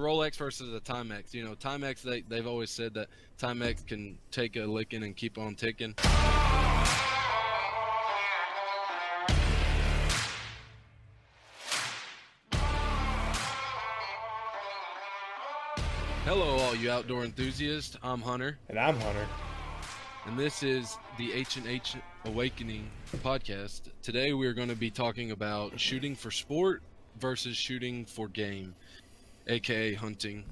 Rolex versus a Timex. Timex, they've always said that Timex can take a licking and keep on ticking. Hello, all you outdoor enthusiasts. I'm Hunter. And I'm Hunter. And this is the H&H Awakening podcast. Today we're going to be talking about shooting for sport versus shooting for game, aka hunting.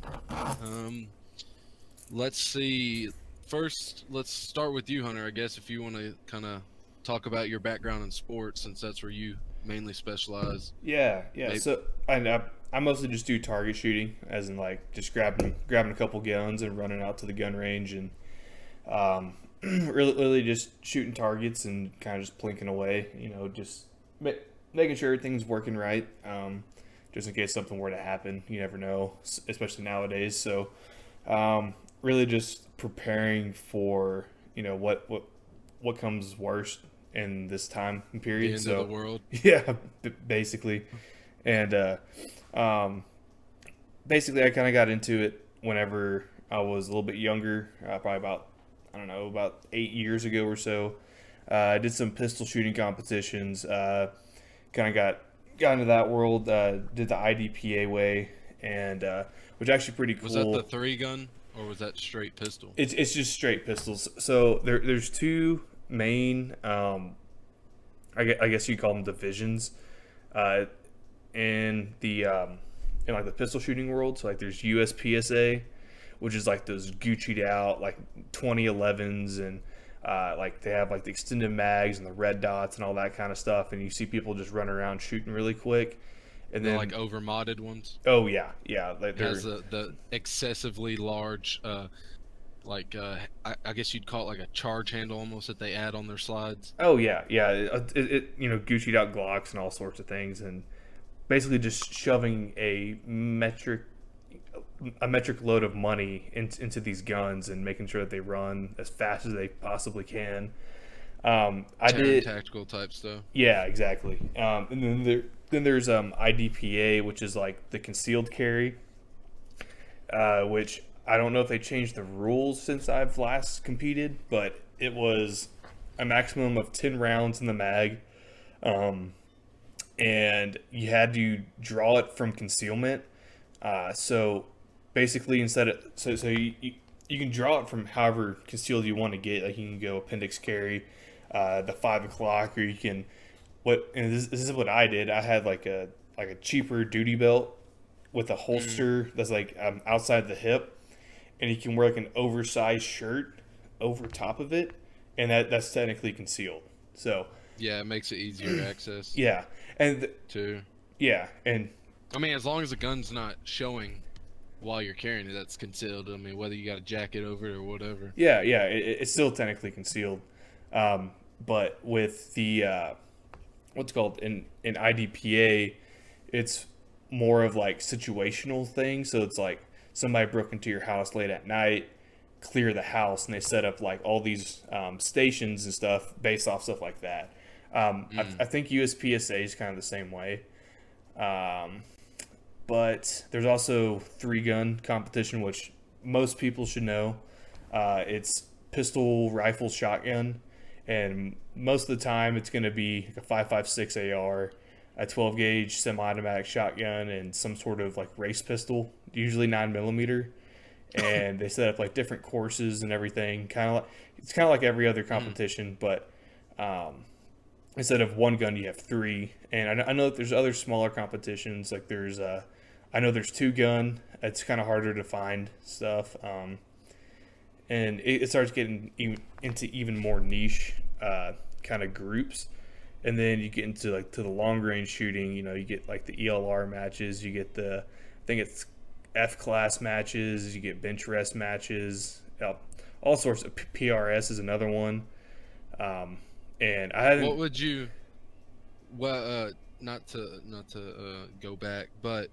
Let's see. First, let's start with you, Hunter, I guess, if you want to kind of talk about your background in sports, since that's where you mainly specialize. Yeah. Maybe. So I mostly just do target shooting, as in like just grabbing a couple guns and running out to the gun range and really just shooting targets and kind of just plinking away. Just making sure everything's working right. Just in case something were to happen, you never know, especially nowadays. So really just preparing for what comes worst in this time period. The end of the world. Yeah, basically. And basically I kind of got into it whenever I was a little bit younger, probably about 8 years ago or so. I did some pistol shooting competitions, kind of got into that world, did the IDPA way, and which actually pretty cool. Was that the 3-gun or was that straight pistol? It's just straight pistols. So there's two main, I guess you call them divisions, in the in like the pistol shooting world. So like there's USPSA, which is like those Gucci'd out like 2011s, and like they have like the extended mags and the red dots and all that kind of stuff, and you see people just run around shooting really quick. And then like over modded ones. Oh yeah. Like has the excessively large, I guess you'd call it like a charge handle almost that they add on their slides. Oh yeah. It Gucci'd out Glocks and all sorts of things, and basically just shoving a metric load of money into these guns and making sure that they run as fast as they possibly can. I did tactical type stuff. Yeah, exactly. And then there's IDPA, which is like the concealed carry, which I don't know if they changed the rules since I've last competed, but it was a maximum of 10 rounds in the mag, and you had to draw it from concealment. So basically, you can draw it from however concealed you want to get. Like you can go appendix carry, the 5 o'clock, or you can this is what I did. I had like a cheaper duty belt with a holster that's like outside the hip, and you can wear like an oversized shirt over top of it, and that's technically concealed. So yeah, it makes it easier access. Yeah, and yeah, and I mean, as long as the gun's not showing while you're carrying it, that's concealed. I mean, whether you got a jacket over it or whatever. Yeah, it's still technically concealed. But with the what's called in IDPA, it's more of like situational things. So it's like somebody broke into your house late at night, clear the house, and they set up like all these stations and stuff based off stuff like that. I think USPSA is kind of the same way. But there's also 3-gun competition, which most people should know. It's pistol, rifle, shotgun, and most of the time it's going to be like a 5.56 AR, a 12-gauge semi-automatic shotgun, and some sort of like race pistol, usually 9mm. And they set up like different courses and everything. It's kind of like every other competition, but instead of one gun, you have 3. And I know that there's other smaller competitions. Like I know there's 2-gun. It's kind of harder to find stuff. And it starts getting into even more niche kind of groups. And then you get into like to the long range shooting. You get like the ELR matches. You get I think it's F-class matches. You get bench rest matches. All sorts of PRS is another one. And I haven't. What would you? Well, not to go back, but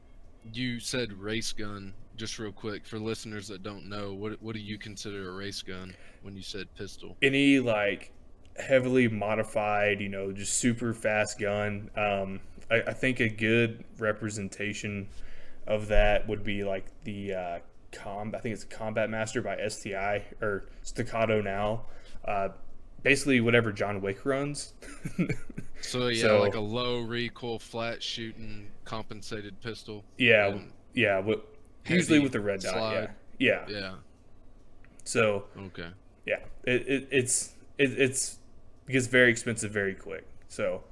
you said race gun. Just real quick for listeners that don't know, what do you consider a race gun when you said pistol? Any like heavily modified, just super fast gun. I think a good representation of that would be like the I think it's Combat Master by STI or Staccato now. Basically, whatever John Wick runs. So yeah, So like a low recoil, flat shooting, compensated pistol. yeah, And yeah. Usually heavy with the red dot. Yeah, slide. yeah. Yeah. So Okay. yeah, it gets very expensive very quick. So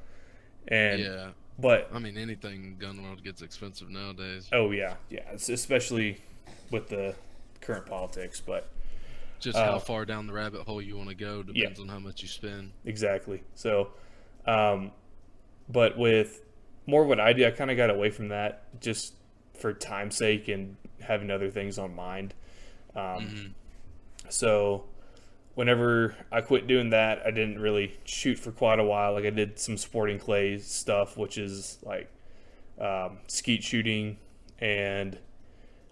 and Yeah. but I mean, anything gun world gets expensive nowadays. oh yeah, yeah. Especially with the current politics, but Just how far down the rabbit hole you want to go depends on how much you spend. exactly. So, but with more what I do, I kind of got away from that just for time's sake and having other things on mind. So, whenever I quit doing that, I didn't really shoot for quite a while. Like I did some sporting clay stuff, which is like skeet shooting, and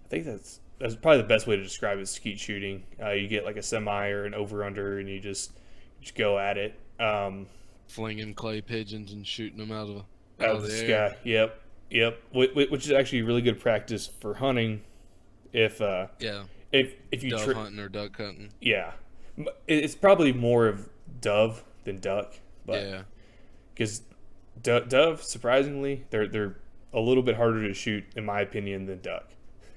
I think that's probably the best way to describe it. Skeet shooting. You get like a semi or an over under, and you just go at it. Flinging clay pigeons and shooting them out Out of of the the air. sky. Yep. Which is actually really good practice for hunting. If Yeah. if you Dove hunting or duck hunting. yeah, it's probably more of dove than duck, but Yeah. because dove surprisingly they're a little bit harder to shoot in my opinion than duck.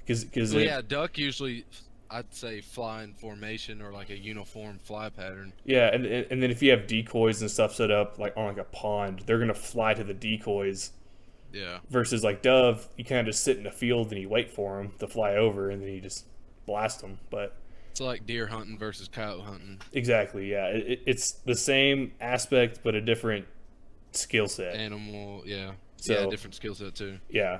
Because Well, yeah, duck usually, I'd say, fly in formation or like a uniform fly pattern. yeah, and then if you have decoys and stuff set up like on like a pond, they're gonna fly to the decoys. Yeah. Versus like dove, you kind of just sit in the field and you wait for them to fly over, and then you just blast them. But It's like deer hunting versus coyote hunting. exactly, yeah, it's the same aspect but a different skill set. Animal, yeah. So- Yeah, different skill set too. Yeah,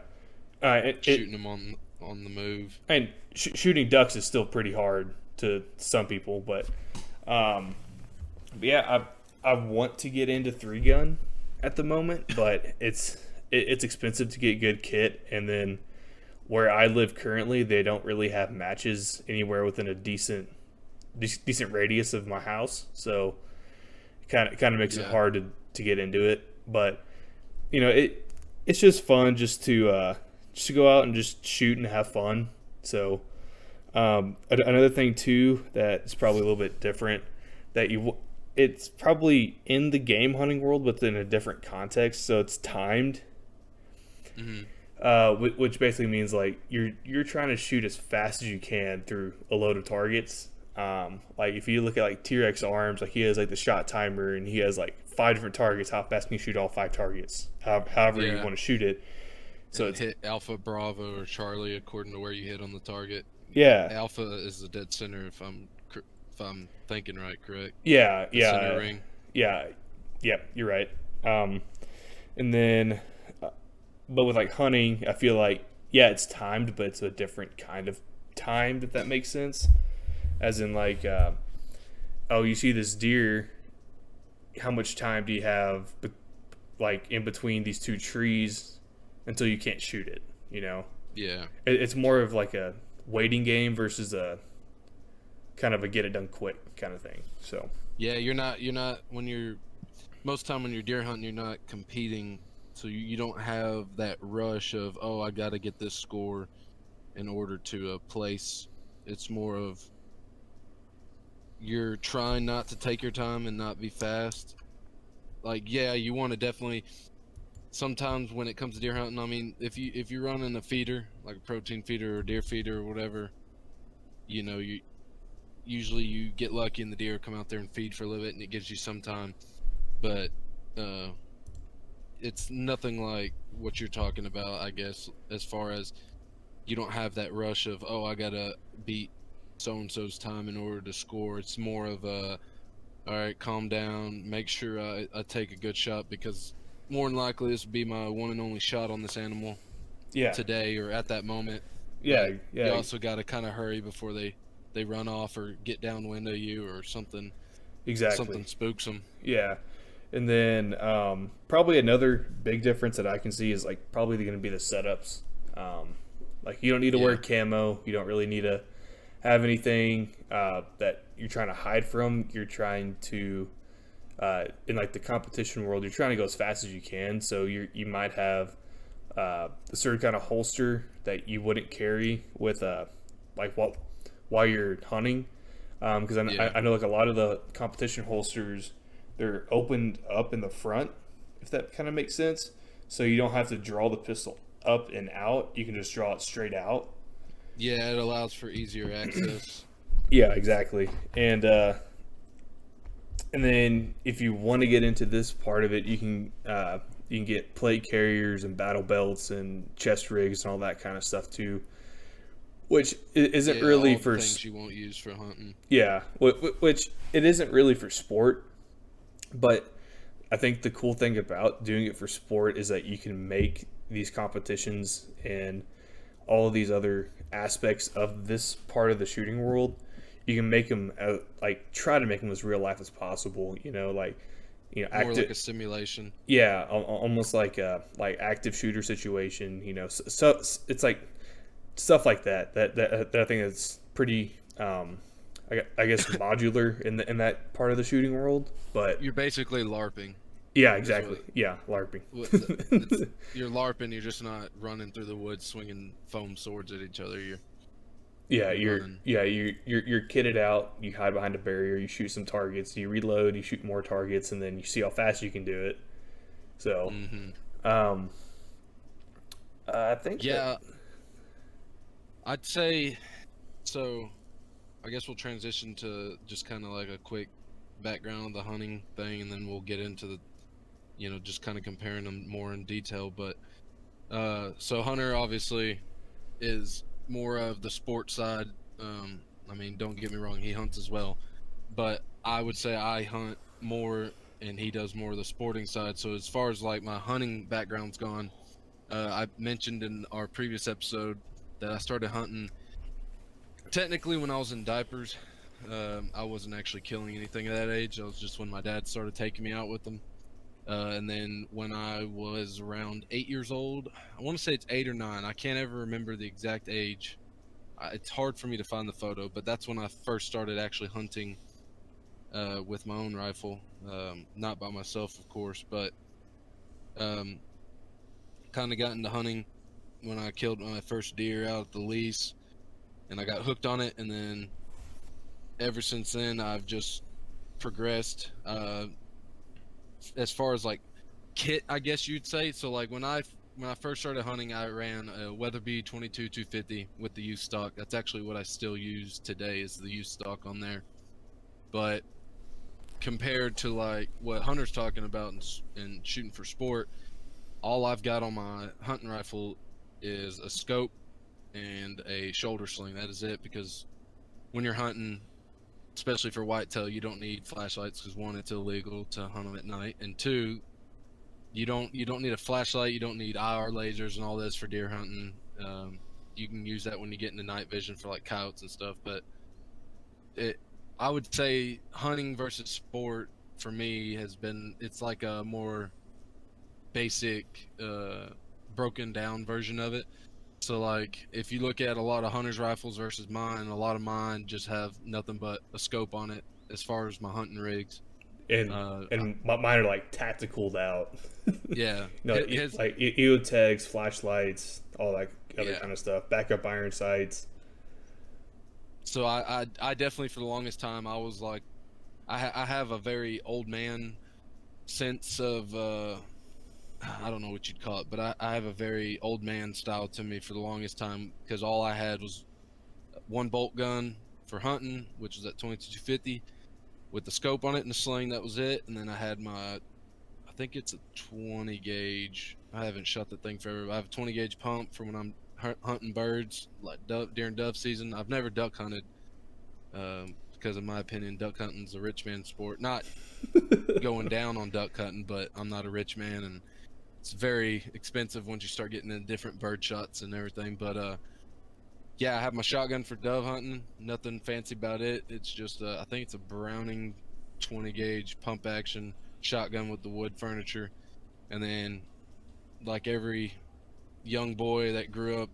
Shooting them on the move. and shooting ducks is still pretty hard to some people, but yeah, I want to get into 3-gun at the moment, but it's expensive to get good kit, and then where I live currently, they don't really have matches anywhere within a decent radius of my house, so it kind of makes it Yeah. hard to get into it. But you know, it's just fun just to go out and just shoot and have fun. So another thing too that's probably a little bit different that it's probably in the game hunting world, but in a different context. So it's timed. Which basically means like you're trying to shoot as fast as you can through a load of targets. Like if you look at like T-Rex arms, like he has like the shot timer and he has like 5 different targets. How fast can you shoot all 5 targets? However you Yeah. want to shoot it. So And it's hit Alpha, Bravo, or Charlie according to where you hit on the target. yeah, Alpha is the dead center if I'm thinking right, correct? yeah, The yeah, center ring. yeah. You're right. And then, but with like hunting, I feel like yeah, it's timed, but it's a different kind of timed, if that makes sense. As in like, oh, you see this deer. How much time do you have, like in between these 2 trees, until you can't shoot it? You know, Yeah. it's more of like a waiting game versus a kind of a get it done quick kind of thing. So Yeah, you're not most time when you're deer hunting, you're not competing, so you don't have that rush of, oh, I got to get this score in order to place. It's more of you're trying not to take your time and not be fast. Like, yeah, you want to definitely. Sometimes when it comes to deer hunting, I mean, if you're running a feeder, like a protein feeder or a deer feeder or whatever, you usually you get lucky and the deer come out there and feed for a little bit and it gives you some time, but it's nothing like what you're talking about, I guess, as far as you don't have that rush of, oh, I gotta beat so and so's time in order to score. It's more of a, all right, calm down, make sure I take a good shot, because more than likely this will be my one and only shot on this animal yeah, today or at that moment. yeah, But yeah. you also got to kind of hurry before they run off or get downwind of you or something Exactly. spooks them. Yeah. And then probably another big difference that I can see is like probably going to be the setups. Like you don't need to wear camo. You don't really need to have anything that you're trying to hide from. You're trying to in like the competition world, you're trying to go as fast as you can. So you might have a certain kind of holster that you wouldn't carry with like while you're hunting. Because Yeah. I know like a lot of the competition holsters, they're opened up in the front, if that kind of makes sense. So you don't have to draw the pistol up and out. You can just draw it straight out. Yeah, it allows for easier access. Yeah, exactly. And then if you want to get into this part of it, you can get plate carriers and battle belts and chest rigs and all that kind of stuff too, which isn't Yeah, really all the for things you won't use for hunting. yeah, which it isn't really for sport, but I think the cool thing about doing it for sport is that you can make these competitions and all of these other aspects of this part of the shooting world. You can make them like try to make them as real life as possible. More like a active. simulation. Yeah, almost like a like active shooter situation. So it's like stuff like that I think is pretty. I guess modular in that part of the shooting world, but You're basically LARPing. yeah, Is exactly. Yeah, LARPing. it's you're LARPing. You're just not running through the woods swinging foam swords at each other. Yeah, You're running. you're kitted out. You hide behind a barrier. You shoot some targets. You reload. You shoot more targets, and then you see how fast you can do it. So, Hmm. um, I think that Yeah, I'd say so. I guess we'll transition to just kind of like a quick background of the hunting thing, and then we'll get into the, just kind of comparing them more in detail. But so Hunter obviously is more of the sports side. I mean, don't get me wrong, he hunts as well, but I would say I hunt more, and he does more of the sporting side. So as far as like my hunting background's gone, I mentioned in our previous episode that I started hunting technically when I was in diapers. I wasn't actually killing anything at that age. I was just when my dad started taking me out with them. And then when I was around 8 years old, I want to say it's 8 or 9. I can't ever remember the exact age. It's hard for me to find the photo, but that's when I first started actually hunting with my own rifle. Not by myself, of course, but um, kind of got into hunting when I killed my first deer out at the lease, and I got hooked on it. And then ever since then, I've just progressed. As far as like kit, I guess you'd say. So like when I first started hunting, I ran a Weatherby 22 250 with the used stock. That's actually what I still use today is the used stock on there. But compared to like what Hunter's talking about and shooting for sport, all I've got on my hunting rifle is a scope and a shoulder sling. That is it, because when you're hunting, especially for whitetail, you don't need flashlights because one, it's illegal to hunt them at night, and two, you don't need a flashlight, you don't need IR lasers and all this for deer hunting. You can use that when you get into night vision for like coyotes and stuff. But it, I would say hunting versus sport for me it's like a more basic, broken down version of it. So like if you look at a lot of hunters' rifles versus mine, a lot of mine just have nothing but a scope on it as far as my hunting rigs. and Uh, mine are like tacticaled out. yeah, his Like EOTechs, flashlights, all that other yeah. kind of stuff. Backup iron sights. So I definitely for the longest time I was like I have a very old man sense of I don't know what you'd call it, but I have a very old man style to me for the longest time, because all I had was one bolt gun for hunting, which was at 2250 with the scope on it and the sling. That was it. And then I had I think it's a 20 gauge. I haven't shot the thing forever. I have a 20 gauge pump for when I'm hunting birds, like during dove season. I've never duck hunted, because in my opinion, duck hunting's a rich man sport. Not going down on duck hunting, but I'm not a rich man, and it's very expensive once you start getting into different bird shots and everything. But yeah, I have my shotgun for dove hunting. Nothing fancy about it. It's just I think it's a Browning 20 gauge pump action shotgun with the wood furniture. And then, like every young boy that grew up,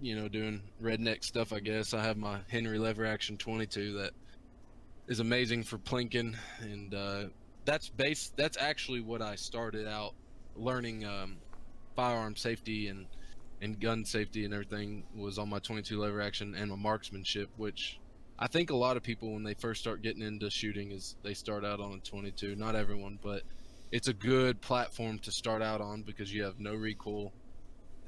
doing redneck stuff, I guess, I have my Henry lever action 22 that is amazing for plinking. And that's actually what I started out learning. firearm safety and gun safety and everything was on my 22 lever action and my marksmanship, which I think a lot of people when they first start getting into shooting is they start out on a 22. Not everyone, but it's a good platform to start out on because you have no recoil.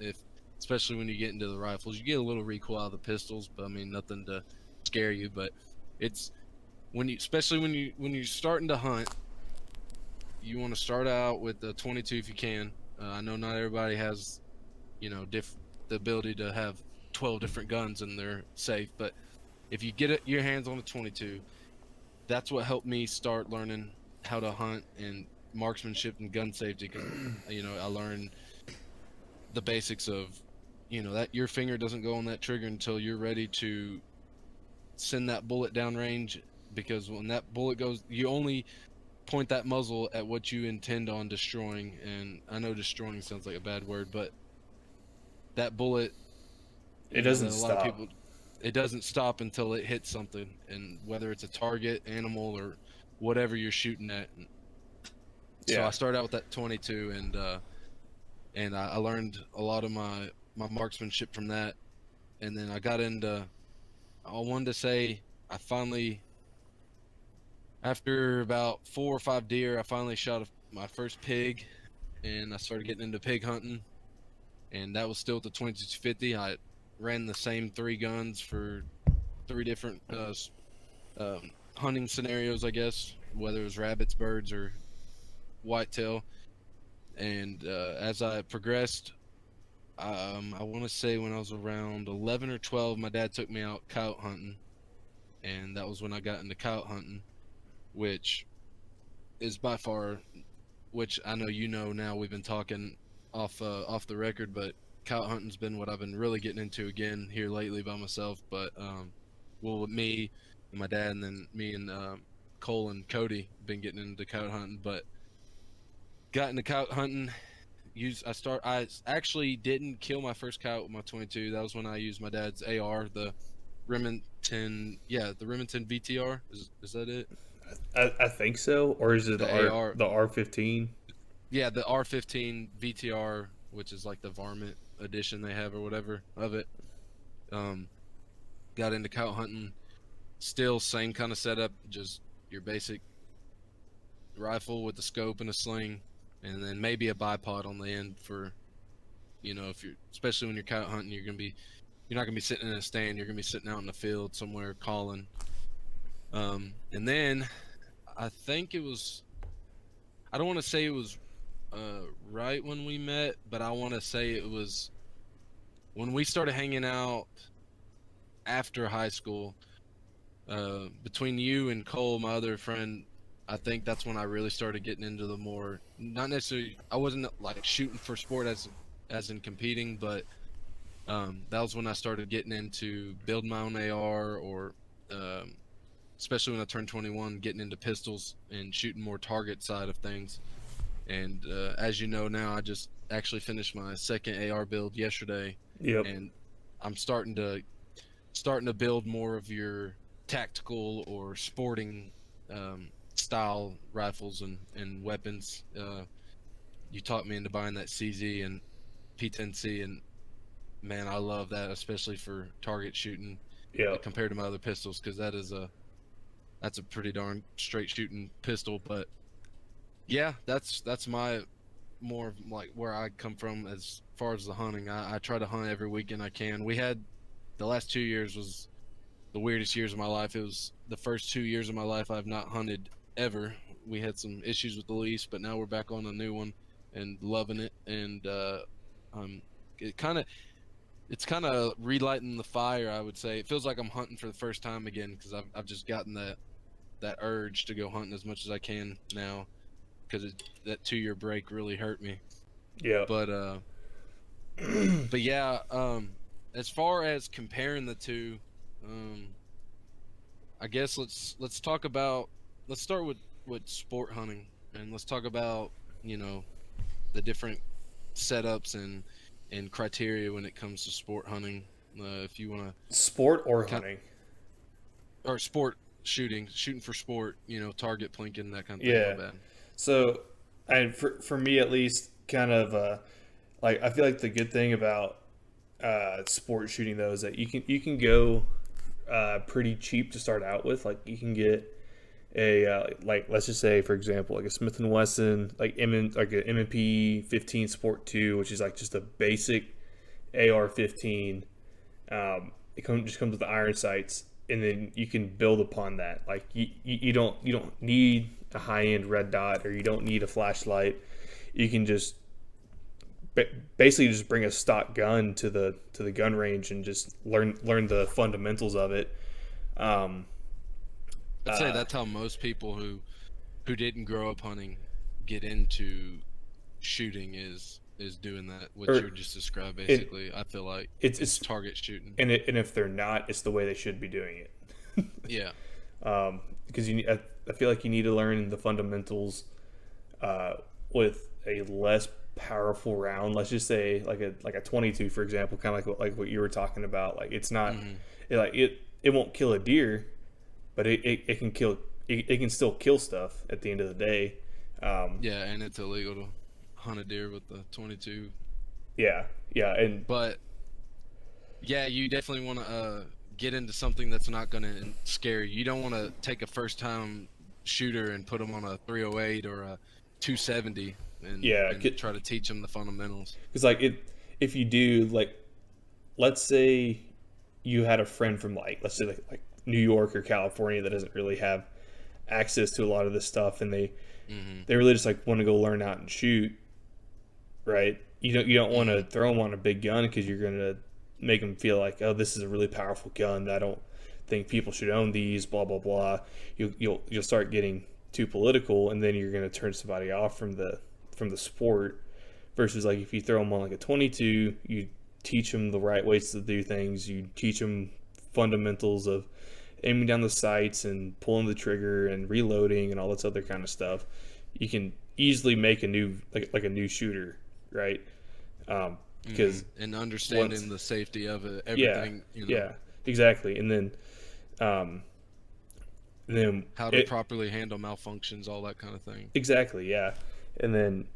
If especially when you get into the rifles, you get a little recoil out of the pistols, but I mean nothing to scare you. But it's when you, especially when you're starting to hunt, you want to start out with the 22 if you can. I know not everybody has, the ability to have 12 different guns and they're safe, but if you get your hands on a 22, that's what helped me start learning how to hunt and marksmanship and gun safety. Because I learned the basics of, that your finger doesn't go on that trigger until you're ready to send that bullet downrange. Because when that bullet goes, you only point that muzzle at what you intend on destroying. And I know destroying sounds like a bad word, but that bullet, It doesn't that a lot of stop. people, it doesn't stop until it hits something, and whether it's a target, animal, or whatever you're shooting at. So Yeah. I started out with that 22, and I learned a lot of my marksmanship from that, and then I got into. I wanted to say I finally, after about 4 or 5 deer, I finally shot my first pig, and I started getting into pig hunting, and that was still at the 2250. I ran the same 3 guns for 3 different hunting scenarios, I guess, whether it was rabbits, birds, or whitetail. And as I progressed, I want to say when I was around 11 or 12, my dad took me out coyote hunting, and that was when I got into coyote hunting, which is by far, which I know now. We've been talking off the record, but coyote hunting's been what I've been really getting into again here lately by myself. But well, with me and my dad, and then me and Cole and Cody been getting into coyote hunting. But got into coyote hunting. I actually didn't kill my first coyote with my 22. That was when I used my dad's AR, the Remington. Yeah, the Remington VTR. Is that it? I think so, or is it The AR. the R15? Yeah, the R15 VTR, which is like the varmint edition they have or whatever of it. Um, got into coyote hunting. Still same kind of setup, just your basic rifle with the scope and a sling, and then maybe a bipod on the end for, if you're, especially when you're coyote hunting, you're not gonna be sitting in a stand. You're gonna be sitting out in the field somewhere calling. And then I think it was, I don't want to say it was right when we met, but I want to say it was when we started hanging out after high school. Between you and Cole, my other friend, I think that's when I really started getting into the more, not necessarily, I wasn't like shooting for sport as in competing, but that was when I started getting into building my own AR, or um, especially when I turned 21, getting into pistols and shooting more target side of things. And as you know now, I just actually finished my second AR build yesterday, Yep. and I'm starting to build more of your tactical or sporting style rifles and weapons. You taught me into buying that CZ and P10C, and man, I love that, especially for target shooting Yep. compared to my other pistols, because that's a pretty darn straight shooting pistol. But yeah, that's my more of like where I come from as far as the hunting. I try to hunt every weekend I can. We had the last 2 years was the weirdest years of my life. It was the first 2 years of my life I've not hunted ever. We had some issues with the lease, but now we're back on a new one and loving it. And it kind of it's kind of relighting the fire, I would say. It feels like I'm hunting for the first time again, because I've just gotten that urge to go hunting as much as I can now, because that 2 year break really hurt me. Yep. But yeah, as far as comparing the two, um, I guess let's talk about, let's start with sport hunting, and let's talk about, you know the different setups and criteria when it comes to sport hunting. If you want Sport or to, hunting? or sport shooting for sport, target plinking, that kind of thing. My Yeah. bad. So, and for me at least, kind of like I feel like the good thing about sport shooting though is that you can go pretty cheap to start out with. Like you can get a like let's just say for example like a Smith and Wesson like an M&P 15 Sport 2, which is like just a basic AR-15. Just comes with the iron sights, and then you can build upon that. Like you don't need a high end red dot, or you don't need a flashlight. You can just basically just bring a stock gun to the gun range and just learn the fundamentals of it. Um, I'd say that's how most people who didn't grow up hunting get into shooting is doing that. What or you just described, it, basically. I feel like it's it's target shooting. and if they're not, it's the way they should be doing it. Yeah. Because I feel like you need to learn the fundamentals uh, with a less powerful round. Let's just say like a 22, for example, kind of like what you were talking about. Like it's not Hmm. it won't kill a deer, but it can kill it can still kill stuff at the end of the day. Yeah, and it's illegal to hunt a deer with the 22. Yeah, yeah, and But yeah, you definitely want to get into something that's not going to scare you. You don't want to take a first time shooter and put them on a 308 or a 270 yeah, and try to teach them the fundamentals. because like if you do like let's say you had a friend from like let's say like New York or California that doesn't really have access to a lot of this stuff, and Hmm. they really just like want to go learn out and shoot, right? You don't want to Hmm. throw them on a big gun because you're gonna make them feel like, oh, this is a really powerful gun. I don't think people should own these. Blah blah blah. You'll start getting too political, and then you're gonna turn somebody off from the sport. Versus like if you throw them on like a 22, you teach them the right ways to do things. You teach them fundamentals of aiming down the sights and pulling the trigger and reloading and all this other kind of stuff. You can easily make a new like a new shooter, right? Because And understanding once the safety of it, yeah, everything, yeah, exactly. Um, and then how to properly handle malfunctions, all that kind of thing. exactly, yeah. And then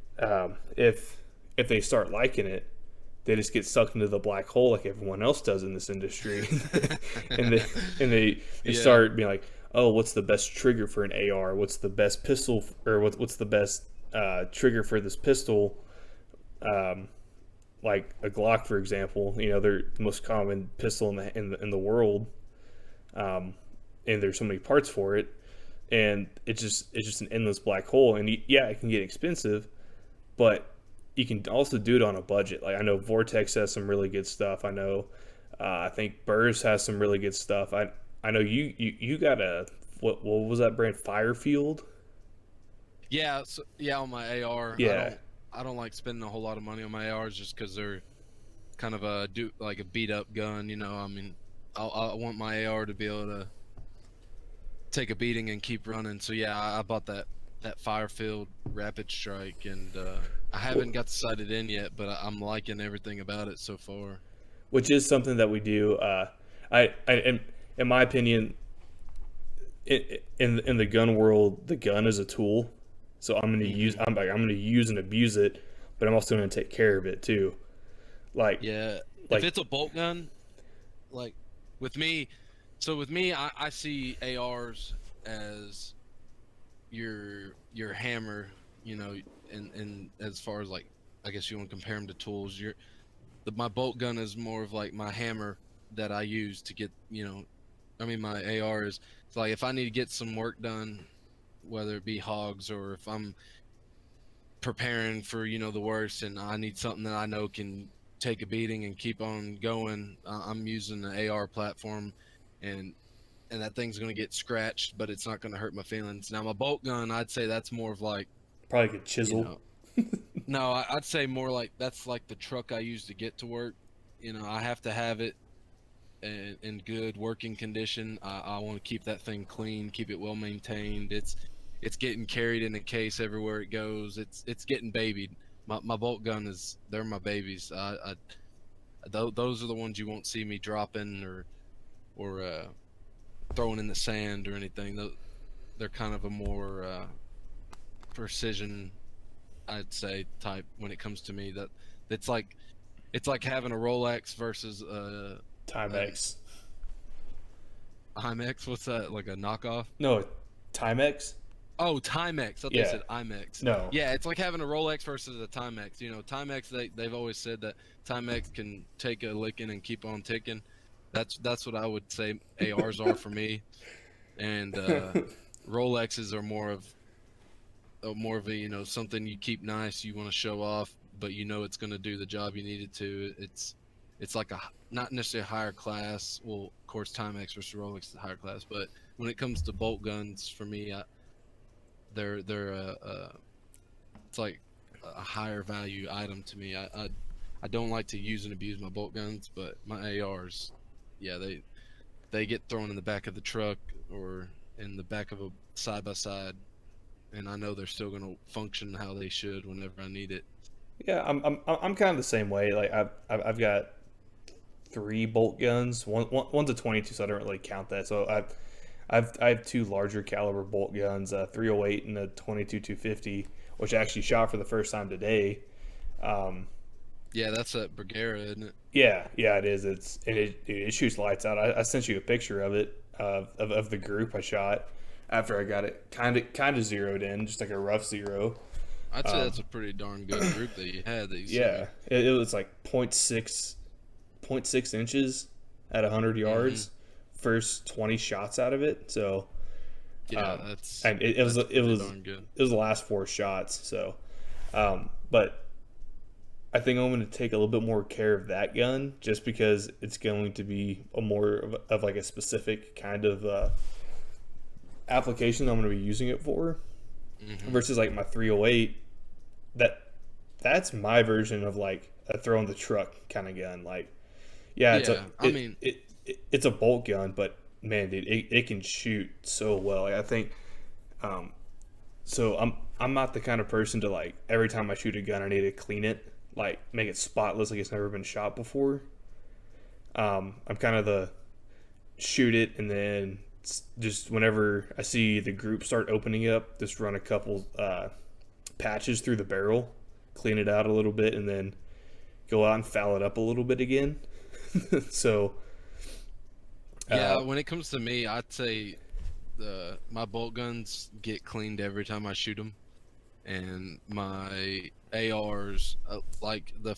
if they start liking it, they just get sucked into the black hole like everyone else does in this industry, and they Yeah. start being like, oh, what's the best trigger for an AR? What's the best pistol, or what's the best trigger for this pistol? Um, like a Glock, for example, they're the most common pistol in the world, um, and there's so many parts for it, and it's just an endless black hole. And yeah, it can get expensive, but you can also do it on a budget. Like I know Vortex has some really good stuff. I think Burrs has some really good stuff. I know you got a what was that brand? Firefield. Yeah, so, yeah, on my AR, Yeah, I don't like spending a whole lot of money on my ARs just because they're kind of like a beat up gun. I mean, I want my AR to be able to take a beating and keep running. So yeah, I bought that Firefield Rapid Strike, and I haven't got the sighted in yet, but I'm liking everything about it so far. which is something that we do. In my opinion, in the gun world, the gun is a tool. So I'm going to use Hmm. I'm going to use and abuse it, but I'm also going to take care of it too. Like Yeah, if like it's a bolt gun, like with me, so with me, I see ARs as your hammer, and as far as like, I guess you want to compare them to tools. My bolt gun is more of like my hammer that I use to get, I mean, my AR is, it's like if I need to get some work done, whether it be hogs or if I'm preparing for, the worst, and I need something that I know can take a beating and keep on going, I'm using the AR platform, and that thing's going to get scratched, but it's not going to hurt my feelings. Now my bolt gun, I'd say that's more of like, probably a you chisel. know, no, I'd say more like that's like the truck I use to get to work. I have to have it in good working condition. I want to keep that thing clean, keep it well maintained. It's getting carried in a case everywhere it goes. It's getting babied. My bolt gun they're my babies. Those are the ones you won't see me dropping or throwing in the sand or anything. They're kind of a more precision, I'd say, type when it comes to me. It's like having a Rolex versus a Timex. Timex. What's that? Like a knockoff? No, Timex. Oh, Timex. I thought they Yeah. said IMEX. No. Yeah, it's like having a Rolex versus a Timex. You know, Timex they've always said that Timex can take a licking and keep on ticking. That's what I would say ARs are for me. And Rolexes are more of a, you know, something you keep nice, you want to show off, but you know it's going to do the job you need it to. It's like a not necessarily a higher class. Well, of course, Timex versus Rolex is a higher class, but when it comes to bolt guns, for me, they're it's like a higher value item to me. I don't like to use and abuse my bolt guns, but my ARs, yeah, they get thrown in the back of the truck or in the back of a side by side, and I know they're still going to function how they should whenever I need it. Yeah, I'm kind of the same way. Like I've got three bolt guns. One's a 22, so I don't really count that. So I have two larger caliber bolt guns, a 308 and a 22 250, which I actually shot for the first time today. Um, Yeah, that's a Bergera, isn't it? yeah, it is. It shoots lights out. I sent you a picture of it of the group I shot after I got it kind of zeroed in, just like a rough zero. I'd say that's a pretty darn good group that you had that you sent Yeah, me. it was like point six inches at 100 yards. First 20 shots out of it. So Yeah, and it was that's it pretty was darn good. it was the last four shots. So but I think I'm going to take a little bit more care of that gun just because it's going to be a more of like a specific kind of application I'm going to be using it for versus like my 308. That's my version of like a throw in the truck kind of gun. Like, yeah, Yeah, I mean, it's a bolt gun, but man, dude, it can shoot so well. Like, I think, so I'm not the kind of person to like every time I shoot a gun I need to clean it, like make it spotless, like it's never been shot before. I'm kind of the shoot it and then just whenever I see the group start opening up, just run a couple patches through the barrel, clean it out a little bit, and then go out and foul it up a little bit again. So yeah, when it comes to me, I'd say my bolt guns get cleaned every time I shoot them, and my ARs, like the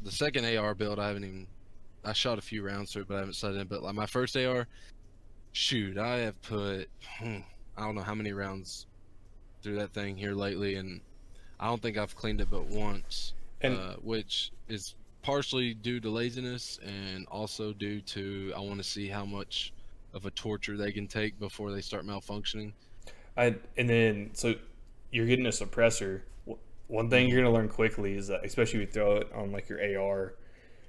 second AR build, I shot a few rounds through it, but I haven't sighted it. But like my first AR, shoot, I have put, I don't know how many rounds through that thing here lately, and I don't think I've cleaned it but once, and which is partially due to laziness and also due to I want to see how much of a torture they can take before they start malfunctioning. and then so you're getting a suppressor. One thing you're gonna learn quickly is that, especially if you throw it on like your AR,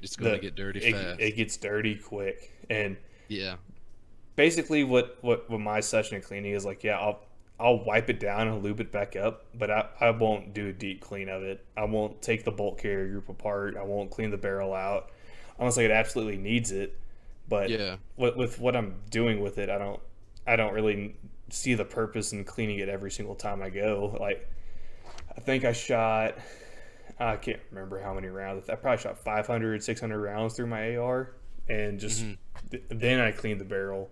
It's gonna get dirty fast. it gets dirty quick. And Yeah, basically, what my session of cleaning is like, yeah, I'll wipe it down and lube it back up, but I won't do a deep clean of it. I won't take the bolt carrier group apart. I won't clean the barrel out unless like it absolutely needs it. But yeah, with what I'm doing with it, I don't really see the purpose in cleaning it every single time I go. Like, I think I can't remember how many rounds. I probably shot 500, 600 rounds through my AR, and just then I cleaned the barrel,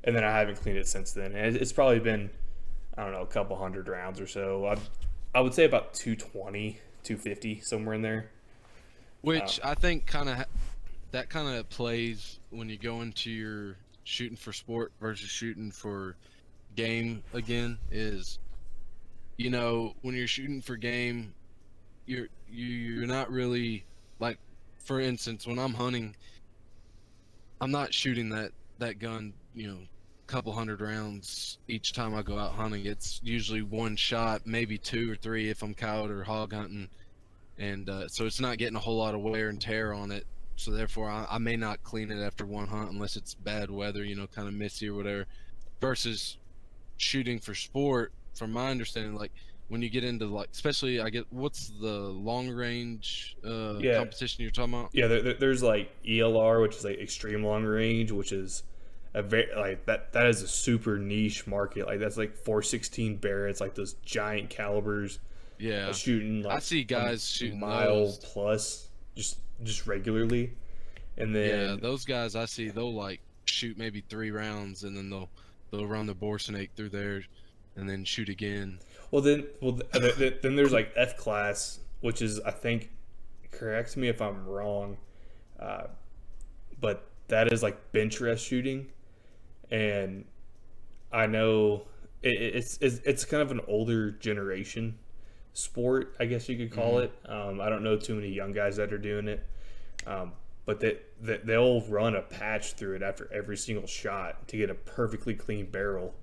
and then I haven't cleaned it since then. And it's probably been, I don't know, a couple hundred rounds or so. I would say about 220, 250, somewhere in there. which I think that kind of plays when you go into your shooting for sport versus shooting for game again. Is, you know, when you're shooting for game, you're not really, like, for instance, when I'm hunting, I'm not shooting that gun, you know, couple hundred rounds each time I go out hunting. It's usually one shot, maybe two or three if I'm coyote or hog hunting, and so it's not getting a whole lot of wear and tear on it. So therefore, I may not clean it after one hunt unless it's bad weather, you know, kind of misty or whatever. Versus shooting for sport, from my understanding, like when you get into, like, especially I get, what's the long range Yeah. competition you're talking about? Yeah, there's like ELR, which is like extreme long range, which is a very like that is a super niche market. Like that's like 416 Barretts, like those giant calibers, Yeah, shooting like I see guys a shooting mile those. plus. just regularly, and Yeah, then those guys I see, they'll like shoot maybe 3 rounds, and then they'll run the bore snake through there, and then shoot again. then there's like F class, which is, I think, correct me if I'm wrong, uh, but that is like bench rest shooting, and I know it's kind of an older generation sport, I guess you could call Hmm. it. I don't know too many young guys that are doing it, but they'll run a patch through it after every single shot to get a perfectly clean barrel,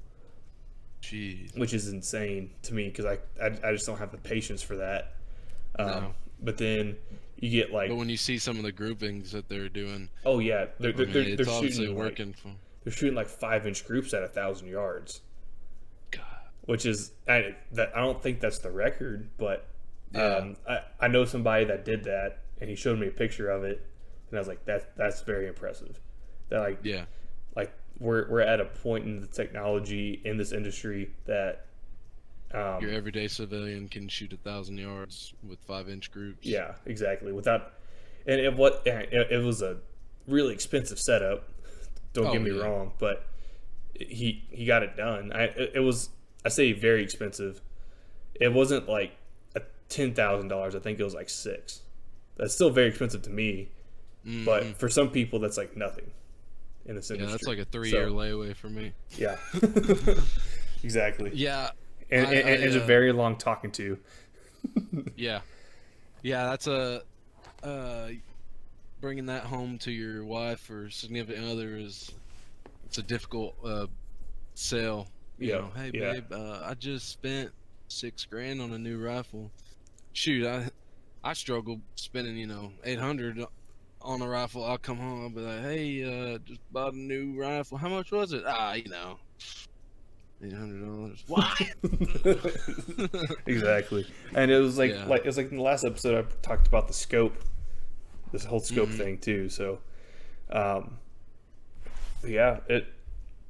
Jeez. which is insane to me because I just don't have the patience for that. Um, No. but then you get But like, when you see some of the groupings that they're doing, oh yeah, I mean, they're it's obviously shooting like working for. they're shooting like 5 inch groups at 1,000 yards, God. which is I don't think that's the record, but Yeah. I know somebody that did that, and he showed me a picture of it, and I was like, that's very impressive. That Yeah. like we're at a point in the technology in this industry that Your everyday civilian can shoot 1,000 yards with 5-inch groups. yeah, exactly, without, and it was a really expensive setup. Don't get Oh me yeah. wrong, but he got it done. It was, I say, very expensive. It wasn't like $10,000. I think it was like six. That's still very expensive to me, Hmm. but for some people, that's like nothing in this Yeah, that's industry. like a 3 year So layaway for me. yeah, exactly. Yeah. And, I, and, I and it's a very long talking to. yeah. Yeah, that's a uh bringing that home to your wife or significant other is it's a difficult sell. You Yeah, know, hey yeah, babe, I just spent 6 grand on a new rifle. Shoot, I struggle spending 800 on a rifle. I'll come home, I'll be like, hey, just bought a new rifle. How much was it? $800. Why? exactly. And it was Yeah. in the last episode I talked about the scope, this whole scope Hmm. thing too. So, um, yeah,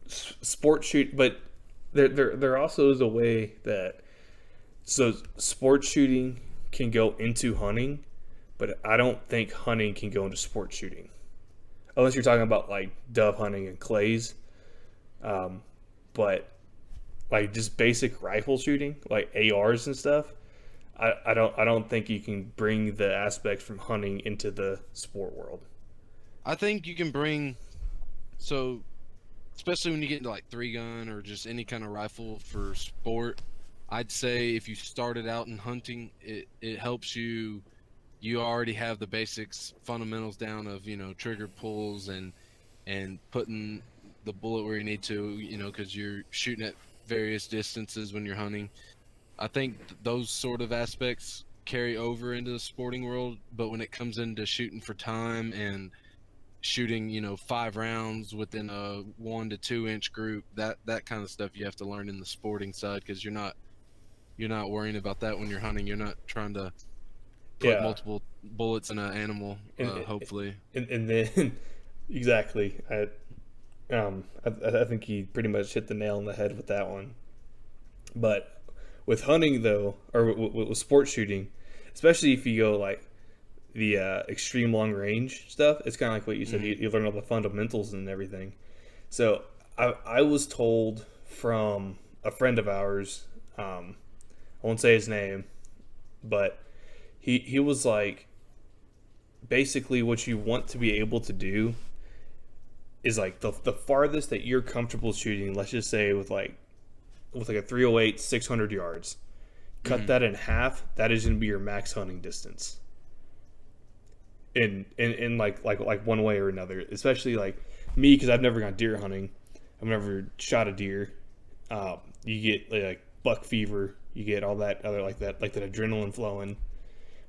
sport shoot, but there also is a way that, so sports shooting can go into hunting, but I don't think hunting can go into sports shooting unless you're talking about like dove hunting and clays. Um, but like just basic rifle shooting, like ARs and stuff, I don't think you can bring the aspects from hunting into the sport world. I think you can bring so especially when you get into like 3 gun or just any kind of rifle for sport. I'd say if you started out in hunting, it helps you. You already have the basics, fundamentals down of trigger pulls and putting the bullet where you need to, because you're shooting at various distances when you're hunting. I think those sort of aspects carry over into the sporting world, but when it comes into shooting for time and shooting 5 rounds within a 1 to 2 inch group, that kind of stuff you have to learn in the sporting side because you're not worrying about that when you're hunting. You're not trying to put Yeah, multiple bullets in an animal, and hopefully. and then exactly, I think he pretty much hit the nail on the head with that one. But with hunting though, or with sports shooting, especially if you go like the extreme long range stuff, it's kind of like what you said. Hmm. You learn all the fundamentals and everything. So I was told from a friend of ours, I won't say his name, but he was like, basically what you want to be able to do is like the farthest that you're comfortable shooting. Let's just say with like a 308, 600 yards. Cut Hmm. that in half. That is going to be your max hunting distance. In like one way or another. Especially like me, because I've never gone deer hunting. I've never shot a deer. You get like buck fever. You get all that other like that adrenaline flowing.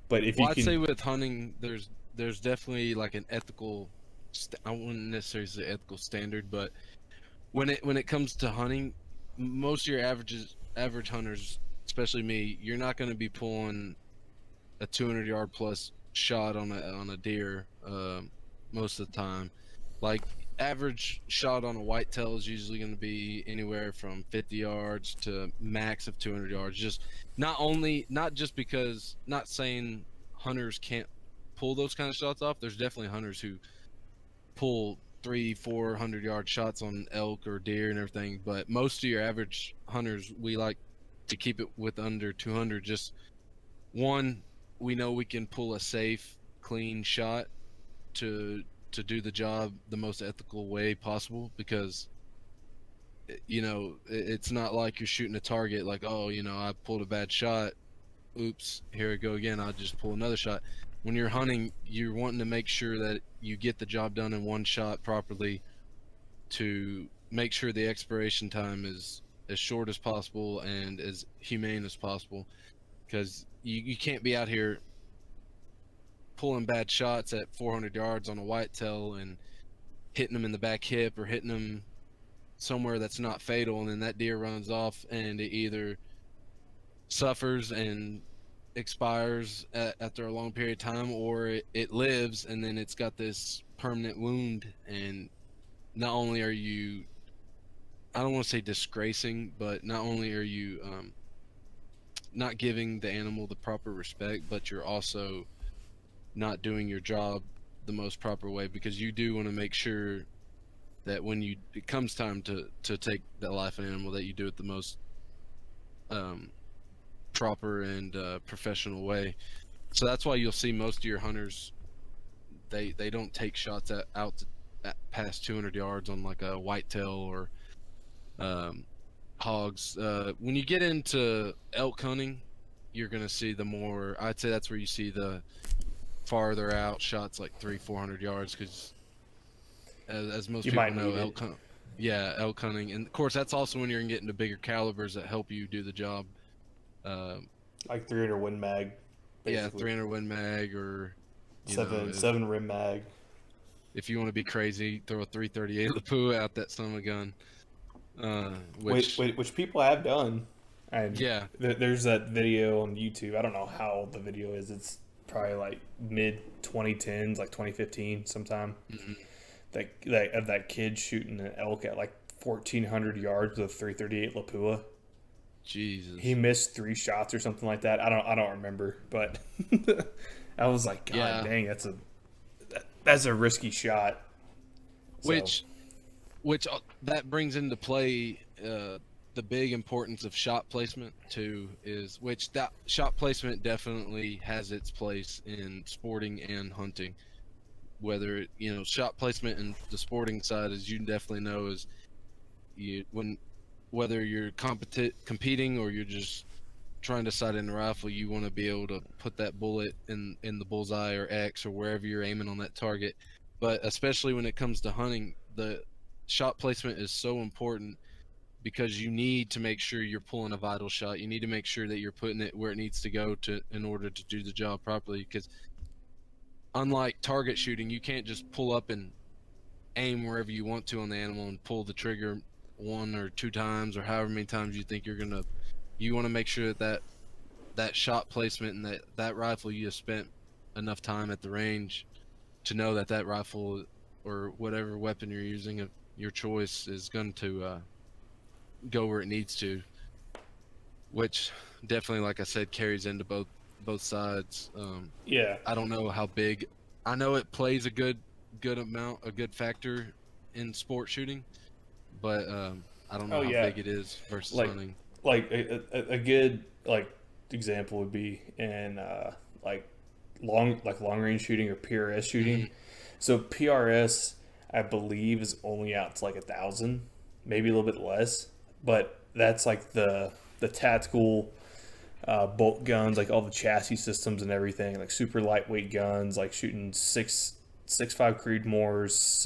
But if Well, you I'd say can, with hunting, there's definitely like an ethical. I wouldn't necessarily say ethical standard, but when it comes to hunting, most of your average hunters, especially me, you're not going to be pulling a 200 yard plus shot on a deer most of the time. Like average shot on a whitetail is usually going to be anywhere from 50 yards to max of 200 yards. Just not just because not saying hunters can't pull those kind of shots off. There's definitely hunters who pull 300-400 yard shots on elk or deer and everything, but most of your average hunters, we like to keep it with under 200. Just one, we know we can pull a safe, clean shot to do the job the most ethical way possible, because it's not like you're shooting a target like, oh, I pulled a bad shot, oops, here I go again, I'll just pull another shot. When you're hunting, you're wanting to make sure that you get the job done in one shot properly, to make sure the expiration time is as short as possible and as humane as possible, because you can't be out here pulling bad shots at 400 yards on a whitetail and hitting them in the back hip or hitting them somewhere that's not fatal, and then that deer runs off and it either suffers and expires after a long period of time, or it lives and then it's got this permanent wound. And not only are you, I don't want to say disgracing, but not only are you not giving the animal the proper respect, but you're also not doing your job the most proper way, because you do want to make sure that when it comes time to take the life of an animal, that you do it the most proper and professional way. So that's why you'll see most of your hunters, they don't take shots out past 200 yards on like a whitetail or hogs. When you get into elk hunting, you're gonna see I'd say that's where you see the farther out shots, like 300-400 yards, because as most people know, elk hunting, and of course that's also when you're gonna get into bigger calibers that help you do the job. Like 300 Win Mag. Basically. Yeah, 300 Win Mag, or seven rim mag. If you want to be crazy, throw a 338 Lapua out that son of a gun. Which people have done. And yeah, there's that video on YouTube. I don't know how old the video is. It's probably like mid 2010s, like 2015 sometime. Mm-hmm. That kid shooting an elk at like 1,400 yards with a 338 Lapua. Jesus. He missed 3 shots or something like that. I don't remember, but I was like, God dang, that's a risky shot. Which that brings into play the big importance of shot placement too, which that shot placement definitely has its place in sporting and hunting. Whether shot placement in the sporting side, as you definitely know, is whether you're competing or you're just trying to sight in the rifle, you want to be able to put that bullet in the bullseye or X or wherever you're aiming on that target. But especially when it comes to hunting, the shot placement is so important, because you need to make sure you're pulling a vital shot. You need to make sure that you're putting it where it needs to go in order to do the job properly. Because unlike target shooting, you can't just pull up and aim wherever you want to on the animal and pull the trigger 1 or 2 times or however many times you think you're gonna. You want to make sure that shot placement and that rifle, you have spent enough time at the range to know that rifle or whatever weapon you're using of your choice is going to go where it needs to, which definitely, like I said, carries into both sides. I don't know how big. I know it plays a good factor in sport shooting, but I don't know how big it is versus hunting. Like a good example would be in long range shooting or PRS shooting. Mm-hmm. So PRS, I believe, is only out to like 1,000, maybe a little bit less, but that's like the tactical bolt guns, like all the chassis systems and everything, like super lightweight guns, like shooting 6.5 Creedmoors,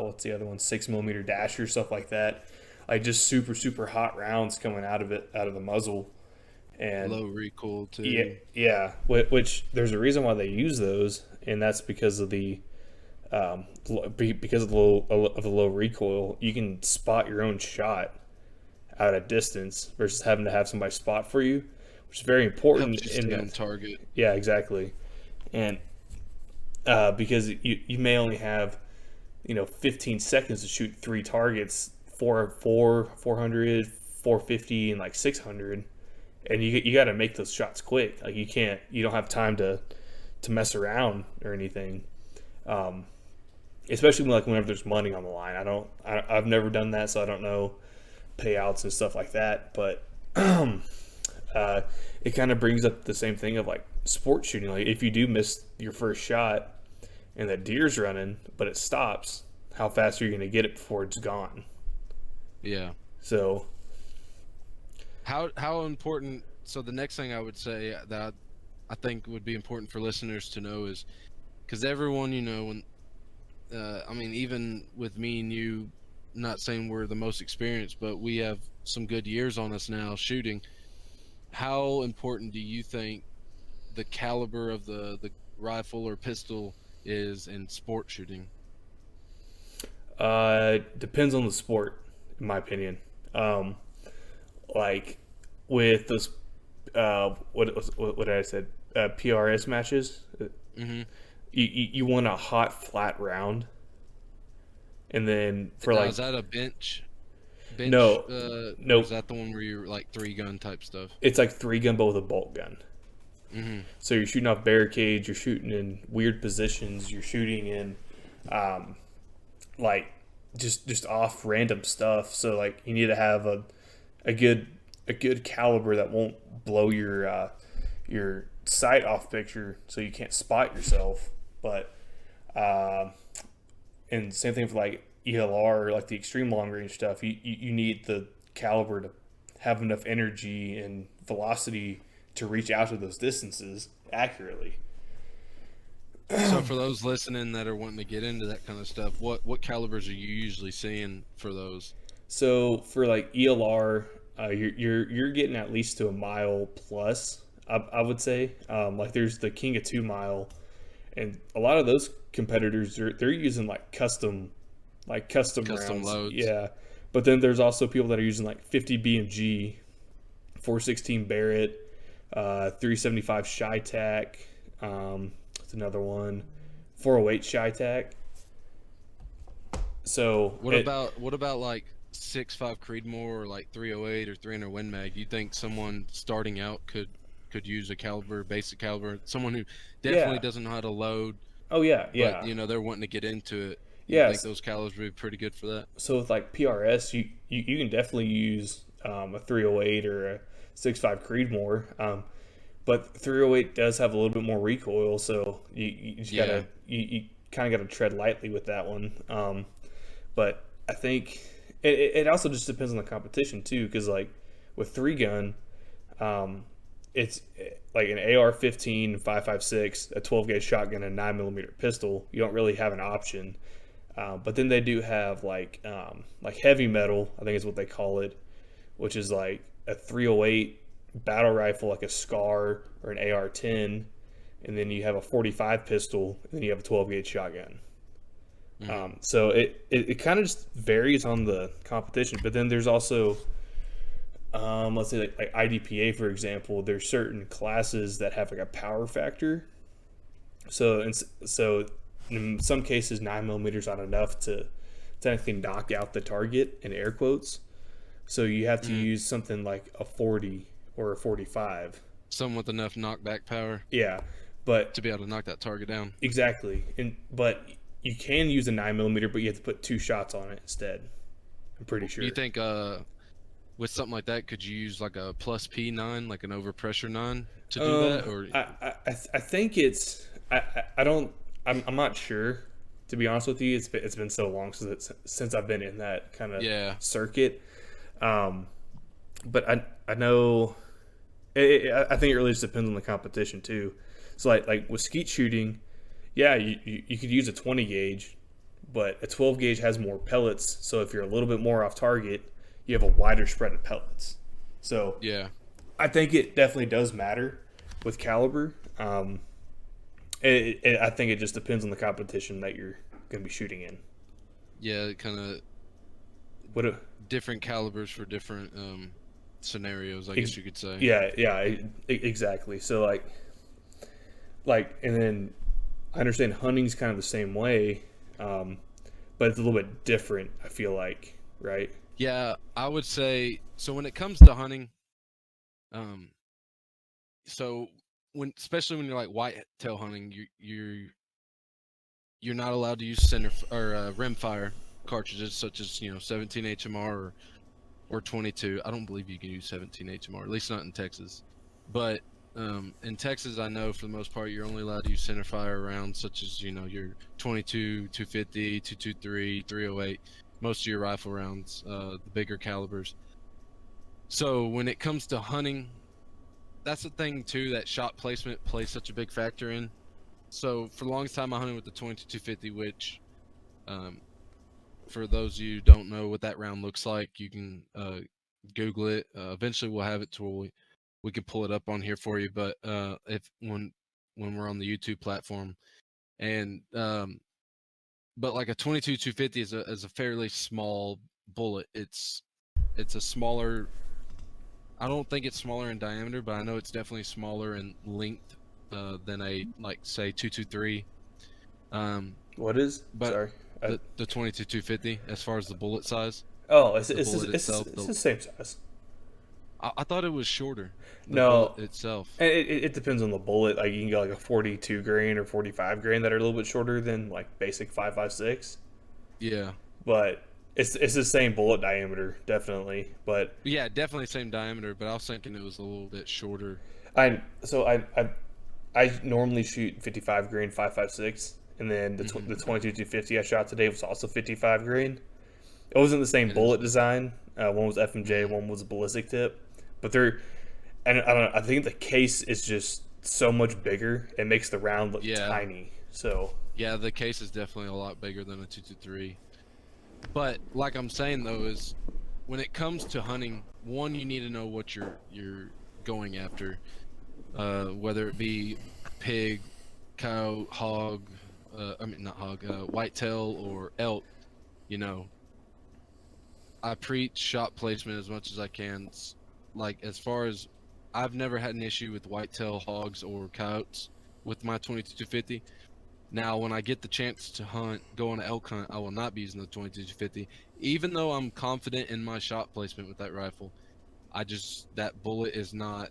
what's the other one, 6mm Dasher, stuff like that. Like just super hot rounds coming out of the muzzle, and low recoil too. Yeah. Which there's a reason why they use those, and that's because of the low recoil. You can spot your own shot at a distance versus having to have somebody spot for you, which is very important in that target. Yeah, exactly, and because you may only have 15 seconds to shoot 3 targets. 400, 450, and 600, and you got to make those shots quick. Like you don't have time to to mess around or anything. Um, Especially whenever there's money on the line. I've never done that, so I don't know payouts and stuff like that. But it kind of brings up the same thing of like sports shooting. Like if you do miss your first shot and the deer's running, but it stops, how fast are you going to get it before it's gone? Yeah. So How important? So the next thing I would say that I think would be important for listeners to know is because everyone, when I mean, even with me and you, not saying we're the most experienced, but we have some good years on us now shooting. How important do you think the caliber of the rifle or pistol is in sport shooting? depends on the sport, in my opinion. Um, like with those, what did I said? PRS matches. Mm-hmm. You want a hot flat round, and then for Now, like is that a bench, no, or nope, is that the one where you're like three gun type stuff? it's like three gun but with a bolt gun. Mm-hmm. So you're shooting off barricades, you're shooting in weird positions, you're shooting in um, like just off random stuff. So like you need to have a good a good caliber that won't blow your sight off picture, so you can't spot yourself. But um, and same thing for like ELR, like the extreme long range stuff. You need the caliber to have enough energy and velocity to reach out to those distances accurately. So for those listening that are wanting to get into that kind of stuff, what calibers are you usually seeing for those? So for like ELR, you're getting at least to a mile plus. I would say like there's the King of 2 mile, and a lot of those competitors they're using like custom Custom rounds. loads. Yeah, but then there's also people that are using like 50 BMG, 416 Barrett, 375 ShyTac. That's another one. 408 ShyTac. So What about like 6.5 Creedmoor or like 308 or 300 Win Mag? Do you think someone starting out could use a caliber, basic caliber, someone who definitely yeah. doesn't know how to load, Oh yeah, but yeah. they're wanting to get into it? You think Yes. those calibers would be pretty good for that? So with like PRS, you can definitely use a 308 or a 6.5 Creedmoor. But 308 does have a little bit more recoil, so you just Yeah. gotta you kind of gotta tread lightly with that one. But I think it also just depends on the competition too, because like with three gun, um, it's like an AR-15, 5.56, a 12 gauge shotgun, and a 9 millimeter pistol. You don't really have an option. But then they do have like heavy metal, I think is what they call it, which is like a 308 battle rifle, like a SCAR or an AR-10, and then you have a 45 pistol, and then you have a 12 gauge shotgun. Hmm. So it kind of just varies on the competition. But then there's also, let's say like IDPA, for example, there's certain classes that have like a power factor. So in some cases, 9 millimeters not enough to technically knock out the target in air quotes. So you have to Hmm. use something like a 40 or a 45. Someone with enough knockback power Yeah, but to be able to knock that target down. exactly. But you can use a 9 millimeter, but you have to put two shots on it instead. I'm pretty Do you sure. think with something like that, could you use like a plus P9, like an overpressure 9 to do Um, that, or I think it's I don't I'm not sure, to be honest with you. It's been so long since I've been in that kind of yeah. circuit. Um, but I know I think it really just depends on the competition too. So like with skeet shooting, yeah, you could use a 20 gauge, but a 12 gauge has more pellets. So if you're a little bit more off target, you have a wider spread of pellets. So Yeah. I think it definitely does matter with caliber. I think it just depends on the competition that you're going to be shooting in. Yeah, kind of What? different calibers for different scenarios, I guess you could say. Yeah, yeah, exactly. So and then I understand hunting's kind of the same way, um, but it's a little bit different. I feel like, right? Yeah, I would say so when it comes to hunting, um, so especially when you're like whitetail hunting, you're not allowed to use center or rimfire cartridges such as 17 HMR or 22. I don't believe you can use 17 HMR, at least not in Texas. But in Texas, I know for the most part you're only allowed to use centerfire rounds such as your 22, 250, 223, 308. Most of your rifle rounds, the bigger calibers. So when it comes to hunting, that's the thing too that shot placement plays such a big factor in. So for the longest time, I hunted with the 2250, which, for those of you who don't know what that round looks like, you can Google it. Eventually, we'll have it to where we can pull it up on here for you. But if when we're on the YouTube platform, and but like a 22-250 is a fairly small bullet. It's a smaller. I don't think it's smaller in diameter, but I know it's definitely smaller in length than a like say 223. What is? But Sorry. the 22-250 as far as the bullet size. Oh, The bullet itself. it's the same size. I thought it was shorter. The No, bullet itself. it depends on the bullet. Like you can get like a 42 grain or 45 grain that are a little bit shorter than like basic 5.56. Yeah. But it's the same bullet diameter, definitely. But Yeah, definitely same diameter, but I was thinking it was a little bit shorter. I normally shoot 55 grain 5.56, and then the 22-250 I shot today was also 55 grain. It wasn't the same It bullet is. design. One was FMJ, one was a ballistic tip, but they're and I don't know, I think the case is just so much bigger. It makes the round look Yeah. tiny. So Yeah, the case is definitely a lot bigger than a 223. But like I'm saying though, is when it comes to hunting, one, you need to know what you're going after. Whether it be pig, cow, hog, I mean not hog, whitetail or elk, you know, I preach shot placement as much as I can. Like as far as I've never had an issue with whitetail hogs or coyotes with my 22-50. Now, when I get the chance to go on an elk hunt, I will not be using the 22-50. Even though I'm confident in my shot placement with that rifle, that bullet is not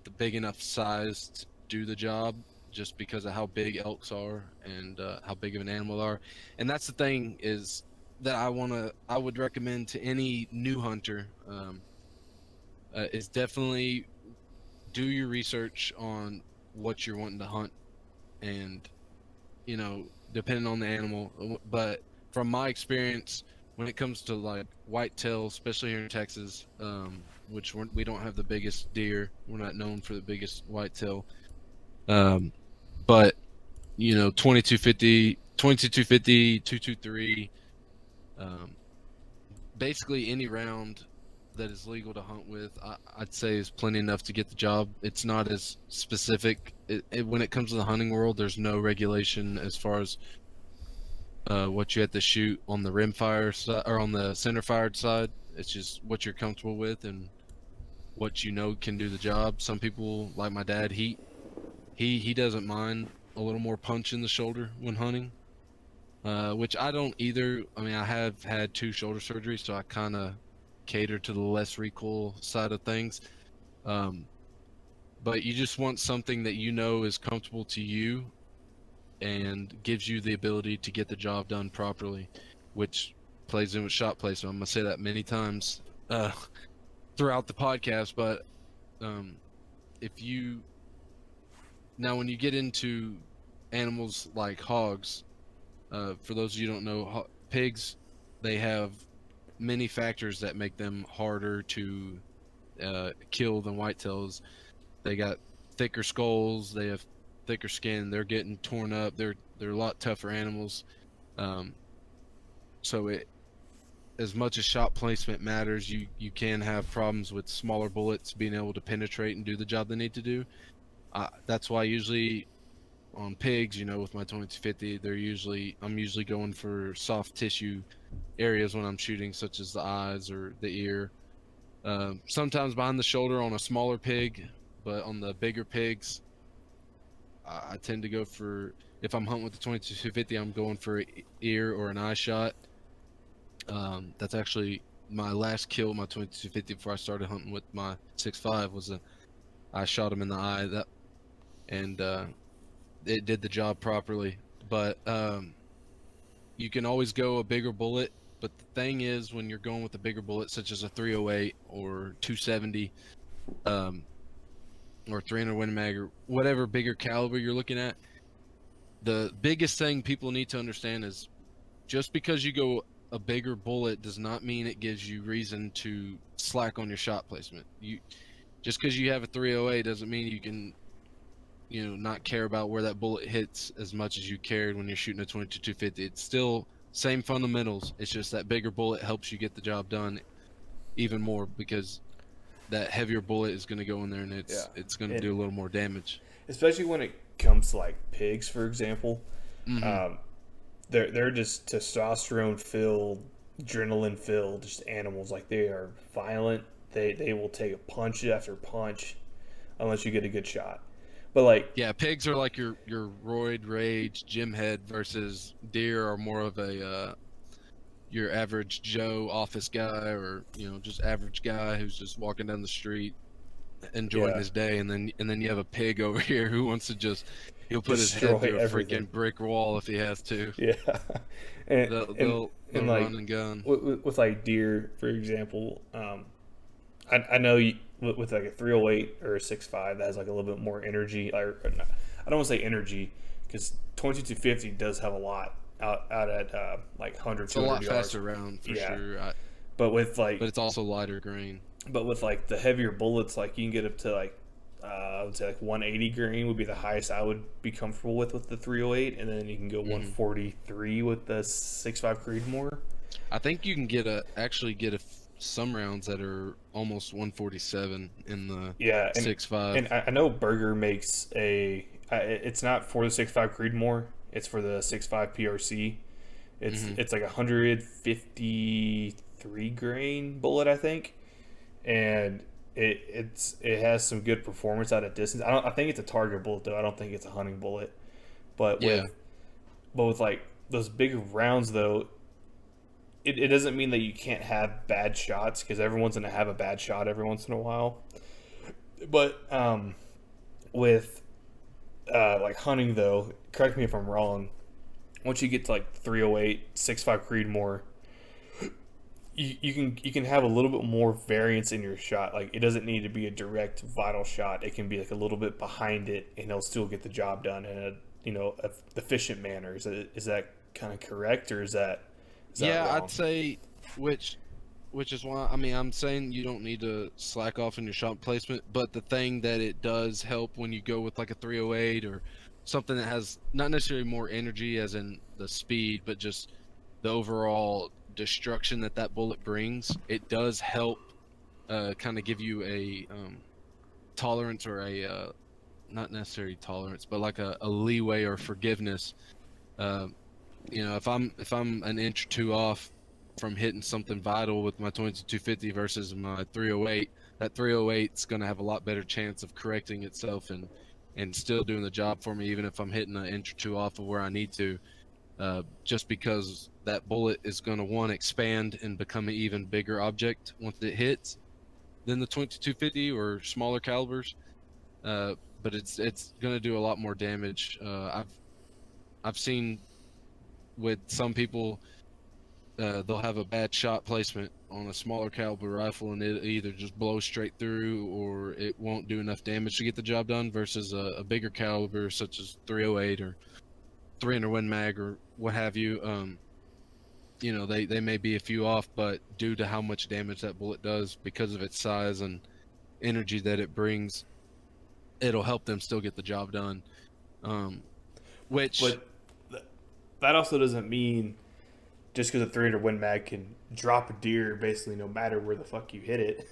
the big enough size to do the job just because of how big elks are and how big of an animal they are. And that's the thing is that I would recommend to any new hunter is definitely do your research on what you're wanting to hunt and depending on the animal. But from my experience, when it comes to like whitetail, especially here in Texas, which we don't have the biggest deer, we're not known for the biggest whitetail. But 2250, 2250, 223, basically any round that is legal to hunt with, I'd say is plenty enough to get the job. It's not as specific. When it comes to the hunting world, there's no regulation as far as what you have to shoot on the rimfire side or on the center fired side. It's just what you're comfortable with and what can do the job. Some people, like my dad, he doesn't mind a little more punch in the shoulder when hunting, which I don't either. I mean, I have had 2 shoulder surgeries, so I kind of cater to the less recoil side of things. But you just want something that is comfortable to you and gives you the ability to get the job done properly, which plays in with shot placement. I'm gonna say that many times throughout the podcast, but if you now when you get into animals like hogs, for those of you who don't know, pigs, they have many factors that make them harder to kill than whitetails. They got thicker skulls. They have thicker skin. They're getting torn up. They're a lot tougher animals. So as much as shot placement matters, you can have problems with smaller bullets being able to penetrate and do the job they need to do. That's why usually on pigs, with my 2250, I'm usually going for soft tissue areas when I'm shooting, such as the eyes or the ear. Sometimes behind the shoulder on a smaller pig, but on the bigger pigs, I tend to go for, if I'm hunting with the 2250, I'm going for an ear or an eye shot. That's actually my last kill with my 2250 before I started hunting with my 6.5 was I shot him in the eye. And it did the job properly. But you can always go a bigger bullet. But the thing is, when you're going with a bigger bullet, such as a 308 or 270, or 300 Win Mag or whatever bigger caliber you're looking at, the biggest thing people need to understand is just because you go a bigger bullet does not mean it gives you reason to slack on your shot placement. You just because you have a 308 doesn't mean you can, not care about where that bullet hits as much as you cared when you're shooting a 22-250. It's still same fundamentals. It's just that bigger bullet helps you get the job done even more because that heavier bullet is going to go in there and it's going to do a little more damage. Especially when it comes to like pigs, for example. Mm-hmm. They're just testosterone filled, adrenaline filled, just animals. Like they are violent. They will take a punch after punch unless you get a good shot. But like, yeah, pigs are like your roid rage gym head versus deer are more of a your average Joe office guy or just average guy who's just walking down the street enjoying his day, and then you have a pig over here who wants to he'll put his head through a freaking brick wall if he has to. Yeah, they'll like, run and gun. With like deer, for example, I know with like a 308 or a 6.5 that has like a little bit more energy. I don't want to say energy because 22-50 does have a lot out at like 100, it's a lot faster round for sure. But it's also lighter grain. But with like the heavier bullets, like you can get up to like I would say like 180 grain would be the highest I would be comfortable with the 308, and then you can go 143 with the 6.5 Creedmoor. I think you can get some rounds that are almost 147 in the 6.5. And I know Berger makes it's not for the 6.5 Creedmoor, it's for the 6.5 PRC. It's like 153 grain bullet, I think, and it has some good performance out of distance. I think it's a target bullet though. I don't think it's a hunting bullet. But with like those bigger rounds though, it doesn't mean that you can't have bad shots because everyone's gonna have a bad shot every once in a while. But with like hunting though, correct me if I'm wrong. Once you get to like 308, 6.5 Creedmoor, you can have a little bit more variance in your shot. Like it doesn't need to be a direct vital shot. It can be like a little bit behind it, and it'll still get the job done in a efficient manner. Is that kind of correct, or is that wrong? I'd say which is why I'm saying you don't need to slack off in your shot placement. But the thing that it does help when you go with like a 308 or something that has not necessarily more energy as in the speed, but just the overall destruction that bullet brings, it does help kind of give you a tolerance or a not necessarily tolerance, but like a leeway or forgiveness. If I'm an inch or two off from hitting something vital with my 22-250 versus my 308, that 308's going to have a lot better chance of correcting itself and still doing the job for me, even if I'm hitting an inch or two off of where I need to. Just because that bullet is going to expand and become an even bigger object once it hits than the 22-250 or smaller calibers. But it's going to do a lot more damage. I've seen with some people, they'll have a bad shot placement on a smaller caliber rifle and it either just blows straight through or it won't do enough damage to get the job done versus a bigger caliber such as 308 or 300 Win Mag or what have you. They may be a few off, but due to how much damage that bullet does because of its size and energy that it brings, it'll help them still get the job done. But that also doesn't mean just because a 300 Win Mag can drop a deer basically no matter where the fuck you hit it.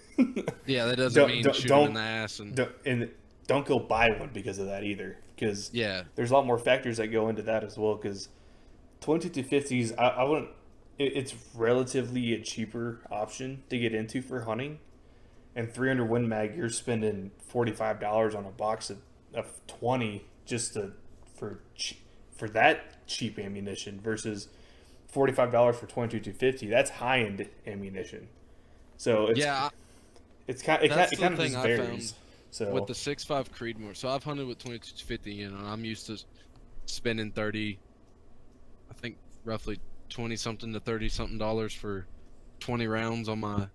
Yeah, that doesn't mean shoot them in the ass. And don't go buy one because of that either. Because there's a lot more factors that go into that as well. Because 22-50s, I wouldn't. It's relatively a cheaper option to get into for hunting. And 300 Win Mag, you're spending $45 on a box of 20 just for that cheap ammunition versus $45 for 22-250. That's high end ammunition. So it kind of just varies. So with the 6.5 Creedmoor. So I've hunted with 2250, and I'm used to spending 30, I think roughly 20 something to 30 something dollars for 20 rounds on my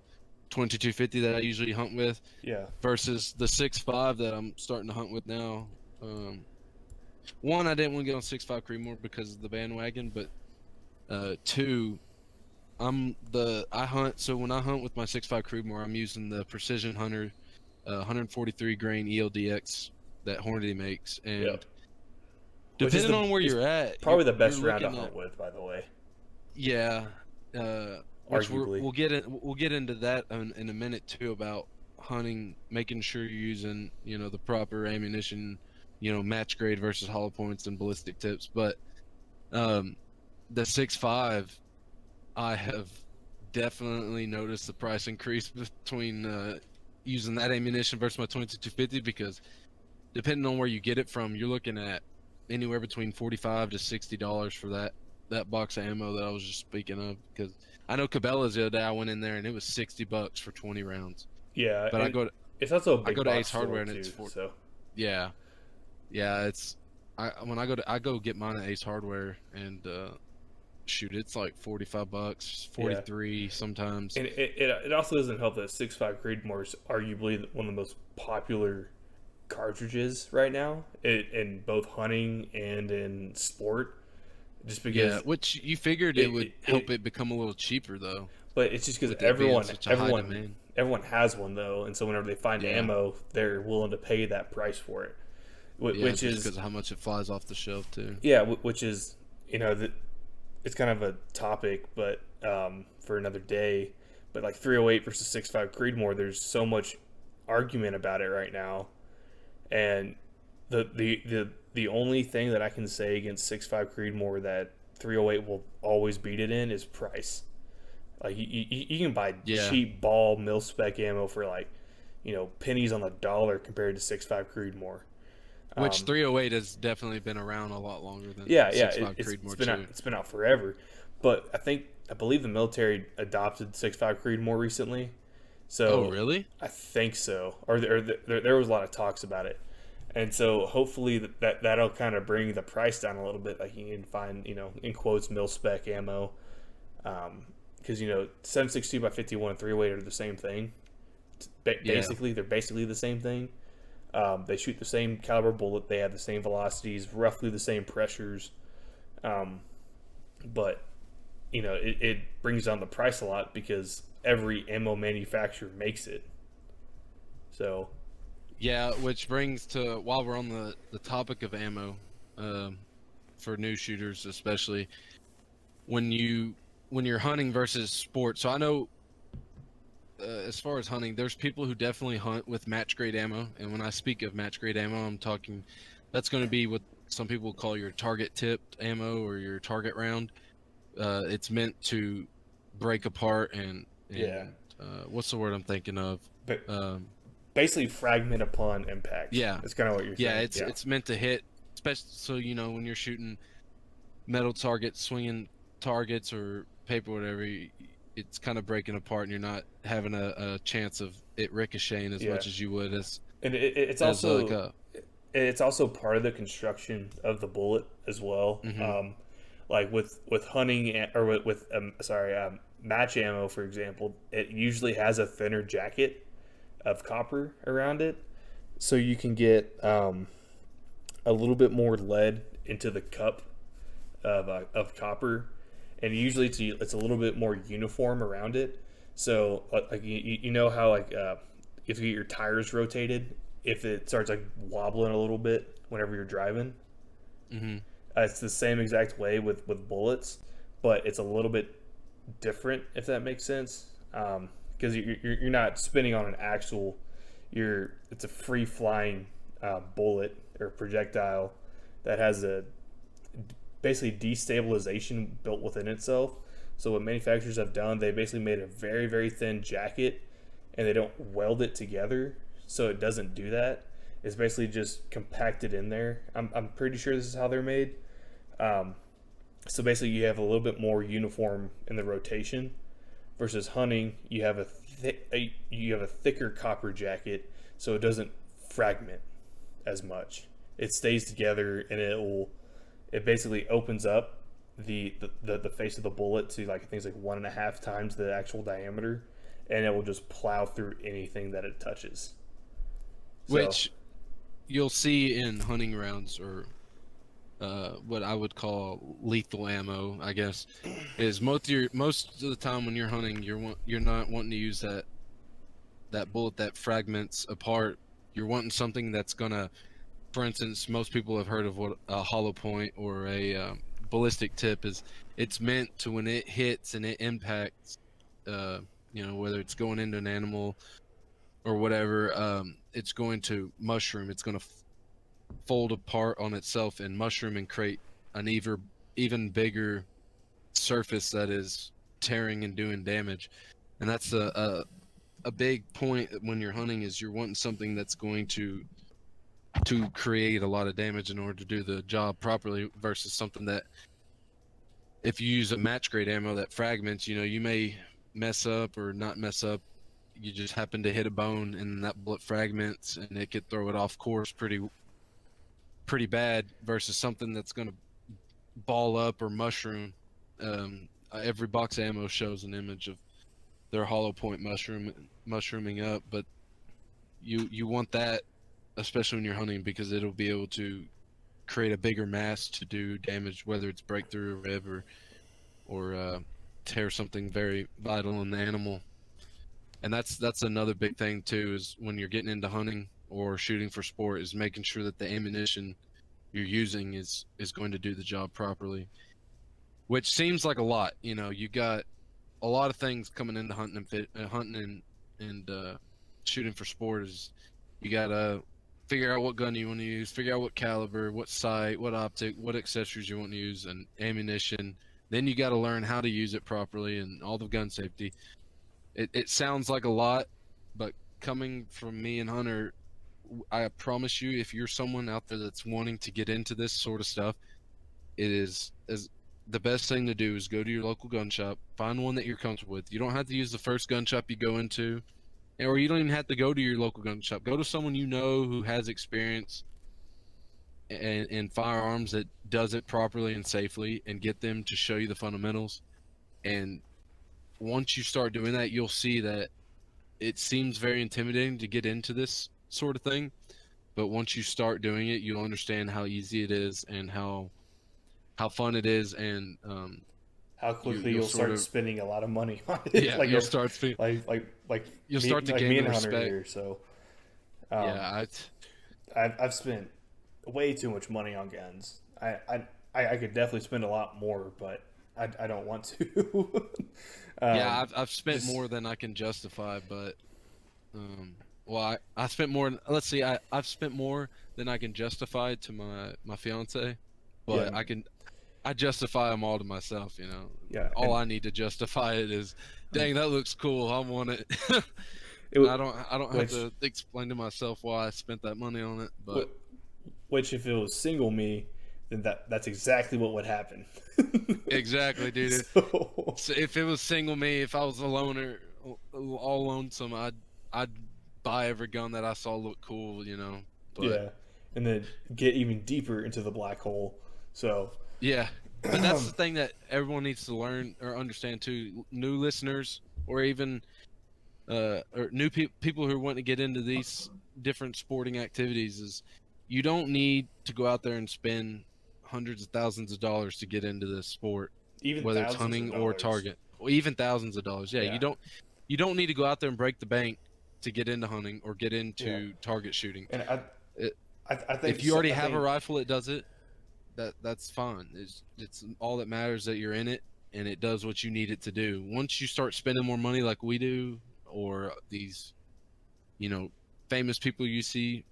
2250 that I usually hunt with, yeah, versus the 6.5 that I'm starting to hunt with now. One, I didn't want to get on 6.5 Creedmoor because of the bandwagon, but two, I hunt, so when I hunt with my 6.5 Creedmoor, I'm using the Precision Hunter 143 grain ELDX that Hornady makes, yeah. and Which is depending on where is you're at, probably the you're best round to looking hunt at, with, by the way, yeah, which arguably. we'll get into that in a minute too, about hunting, making sure you're using, the proper ammunition, match grade versus hollow points and ballistic tips. But um, the 6.5, I have definitely noticed the price increase between using that ammunition versus my 2250, because depending on where you get it from, you're looking at anywhere between $45 to $60 for that box of ammo that I was just speaking of. Because I know Cabela's the other day, I went in there and it was $60 for 20 rounds. Yeah, But and it's also a I big go to box Ace Hardware store and too. it's for So yeah, it's I go get mine at Ace Hardware, and shoot, it's like $45, yeah, 43 sometimes. and it also doesn't help that 6.5 Creedmoor is arguably one of the most popular cartridges right now in both hunting and in sport. Just Yeah, because which you figured it would help it become a little cheaper though, but it's just because with it being such a high demand. everyone has one though, and so whenever they find Yeah. ammo, they're willing to pay that price for it, Yeah, which just is because of how much it flies off the shelf too. yeah, which is it's kind of a topic, but for another day. But like 308 versus 6.5 Creedmoor, there's so much argument about it right now, and the only thing that I can say against 6.5 Creedmoor that 308 will always beat it in is price. Like you can buy Yeah. cheap ball mil spec ammo for like pennies on the dollar compared to 6.5 Creedmoor. Which 308 has definitely been around a lot longer than Yeah, 6.5 it's Creedmoor been out, too. it's been out forever, but I believe the military adopted 6.5 Creedmoor recently, Oh, so really? I think so, or there was a lot of talks about it, and so hopefully that'll kind of bring the price down a little bit. Like you can find in quotes mil spec ammo, because 7.62 by 51 and 308 are the same thing. Basically, they're basically the same thing. They shoot the same caliber bullet. They have the same velocities, roughly the same pressures. But, it brings down the price a lot because every ammo manufacturer makes it. So, Yeah, which brings to, while we're on the topic of ammo, for new shooters especially, when you're hunting versus sport. So I know, as far as hunting, there's people who definitely hunt with match grade ammo, and when I speak of match grade ammo, I'm talking that's going to be what some people call your target tipped ammo or your target round. It's meant to break apart and yeah. what's the word I'm thinking of? But Um, basically, fragment upon impact. Yeah. That's kind of what you're saying. yeah, it's meant to hit, especially so when you're shooting metal targets, swinging targets, or paper, whatever. It's kind of breaking apart, and you're not having a chance of it ricocheting as much as you would as And it's as also like a it's also part of the construction of the bullet as well. Mhm. Like with hunting or with match ammo, for example, it usually has a thinner jacket of copper around it, so you can get a little bit more lead into the cup of copper, and usually it's a little bit more uniform around it. So like you know how if you get your tires rotated, if it starts like wobbling a little bit whenever you're driving, Mhm. it's the same exact way with bullets, but it's a little bit different, if that makes sense. Because you're not spinning on an axle, it's a free flying bullet or projectile that has a basically destabilization built within itself. So what manufacturers have done, they basically made a very very thin jacket, and they don't weld it together, so it doesn't do that. It's basically just compacted in there. I'm pretty sure this is how they're made. So basically, you have a little bit more uniform in the rotation. Versus hunting, you have a thicker copper jacket, so it doesn't fragment as much. It stays together, and it basically opens up the face of the bullet to like I think it's like 1.5 times the actual diameter, and it will just plow through anything that it touches. So, Which you'll see in hunting rounds, or what I would call lethal ammo, I guess, is most of the time when you're hunting, you're not wanting to use that bullet that fragments apart. You're wanting something that's gonna, for instance, most people have heard of what a hollow point or a ballistic tip is. It's meant to, when it hits and it impacts, whether it's going into an animal or whatever, it's going to mushroom. It's going to fold apart on itself and mushroom and create an even bigger surface that is tearing and doing damage. And that's a big point when you're hunting, is you're wanting something that's going to create a lot of damage in order to do the job properly, versus something that, if you use a match grade ammo that fragments, you may mess up or not mess up. You just happen to hit a bone and that bullet fragments and it could throw it off course pretty bad, versus something that's going to ball up or mushroom. Every box of ammo shows an image of their hollow point mushrooming up, but you want that, especially when you're hunting, because it'll be able to create a bigger mass to do damage, whether it's breakthrough or rib or tear something very vital in the animal. And that's another big thing too, is when you're getting into hunting or shooting for sport, is making sure that the ammunition you're using is going to do the job properly. Which seems like a lot, you got a lot of things coming into hunting and shooting for sport. Is you gotta figure out what gun you want to use, figure out what caliber, what sight, what optic, what accessories you want to use, and ammunition. Then you got to learn how to use it properly and all the gun safety. It sounds like a lot, but coming from me and Hunter, I promise you, if you're someone out there that's wanting to get into this sort of stuff, it is the best thing to do is go to your local gun shop, find one that you're comfortable with. You don't have to use the first gun shop you go into, or you don't even have to go to your local gun shop. Go to someone you know who has experience in firearms, that does it properly and safely, and get them to show you the fundamentals. And once you start doing that, you'll see that it seems very intimidating to get into this sort of thing, but once you start doing it, you'll understand how easy it is and how fun it is, and how quickly you'll start spending a lot of money on it. Yeah, like you'll start spending, like you'll me, start to like gain me the and Hunter respect. here. So Yeah, I've spent way too much money on guns. I could definitely spend a lot more, but I don't want to. yeah, I've spent more than I can justify, but well, I spent more. Let's see, I've spent more than I can justify to my fiance, but Yeah. I justify them all to myself. Yeah, All I need to justify it is, dang, that looks cool, I want it. it I don't have to explain to myself why I spent that money on it, but which if it was single me, then that's exactly what would happen. exactly, dude. So if it was single me, if I was a loner, all lonesome, I'd buy every gun that I saw look cool, But yeah, and then get even deeper into the black hole. So yeah, but that's the thing that everyone needs to learn or understand too. New listeners, or even or new people who want to get into these different sporting activities, is you don't need to go out there and spend hundreds of thousands of dollars to get into this sport, even whether it's thousands hunting of or dollars. target, or even thousands of dollars. Yeah, Yeah. you don't need to go out there and break the bank to get into hunting or get into target shooting. And I think If you already have a rifle that does it, that's fine. It's all that matters that you're in it and it does what you need it to do. Once you start spending more money like we do, or these famous people you see,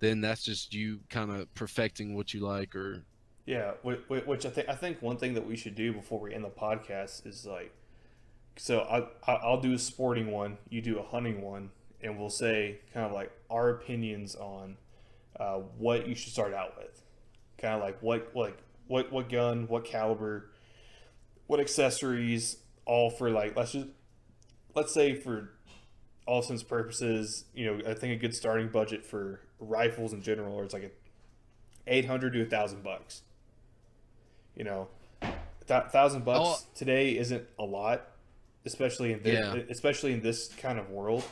then that's just you kind of perfecting what you like. Or yeah, which I think one thing that we should do before we end the podcast is like, so I'll do a sporting one, you do a hunting one, and we'll say kind of like our opinions on what you should start out with, kind of like what gun, what caliber, what accessories, all for like let's say for all intents and purposes, I think a good starting budget for rifles in general, it's like $800 to $1,000. You know, Oh, $1,000 today isn't a lot, yeah. especially in this kind of world.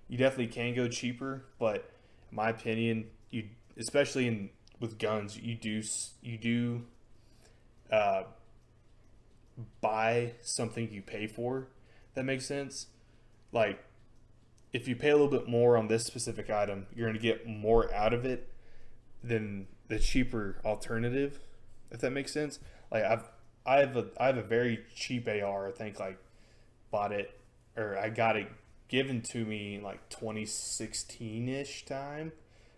You definitely can go cheaper, but in my opinion, you especially in with guns, you do uh, buy something you pay for. That makes sense. Like if you pay a little bit more on this specific item, you're going to get more out of it than the cheaper alternative. If that makes sense. Like I have a very cheap AR. I think like bought it or I got it given to me in like 2016 ish time,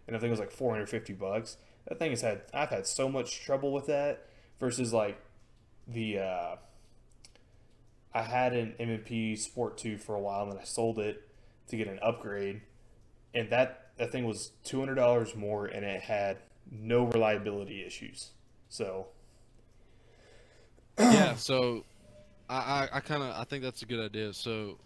and I think it was like $450. That thing has had I've had so much trouble with that versus like the I had an M&P Sport 2 for a while and then I sold it to get an upgrade, and that thing was $200 more and it had no reliability issues. So Yeah, so I kind of I think that's a good idea. So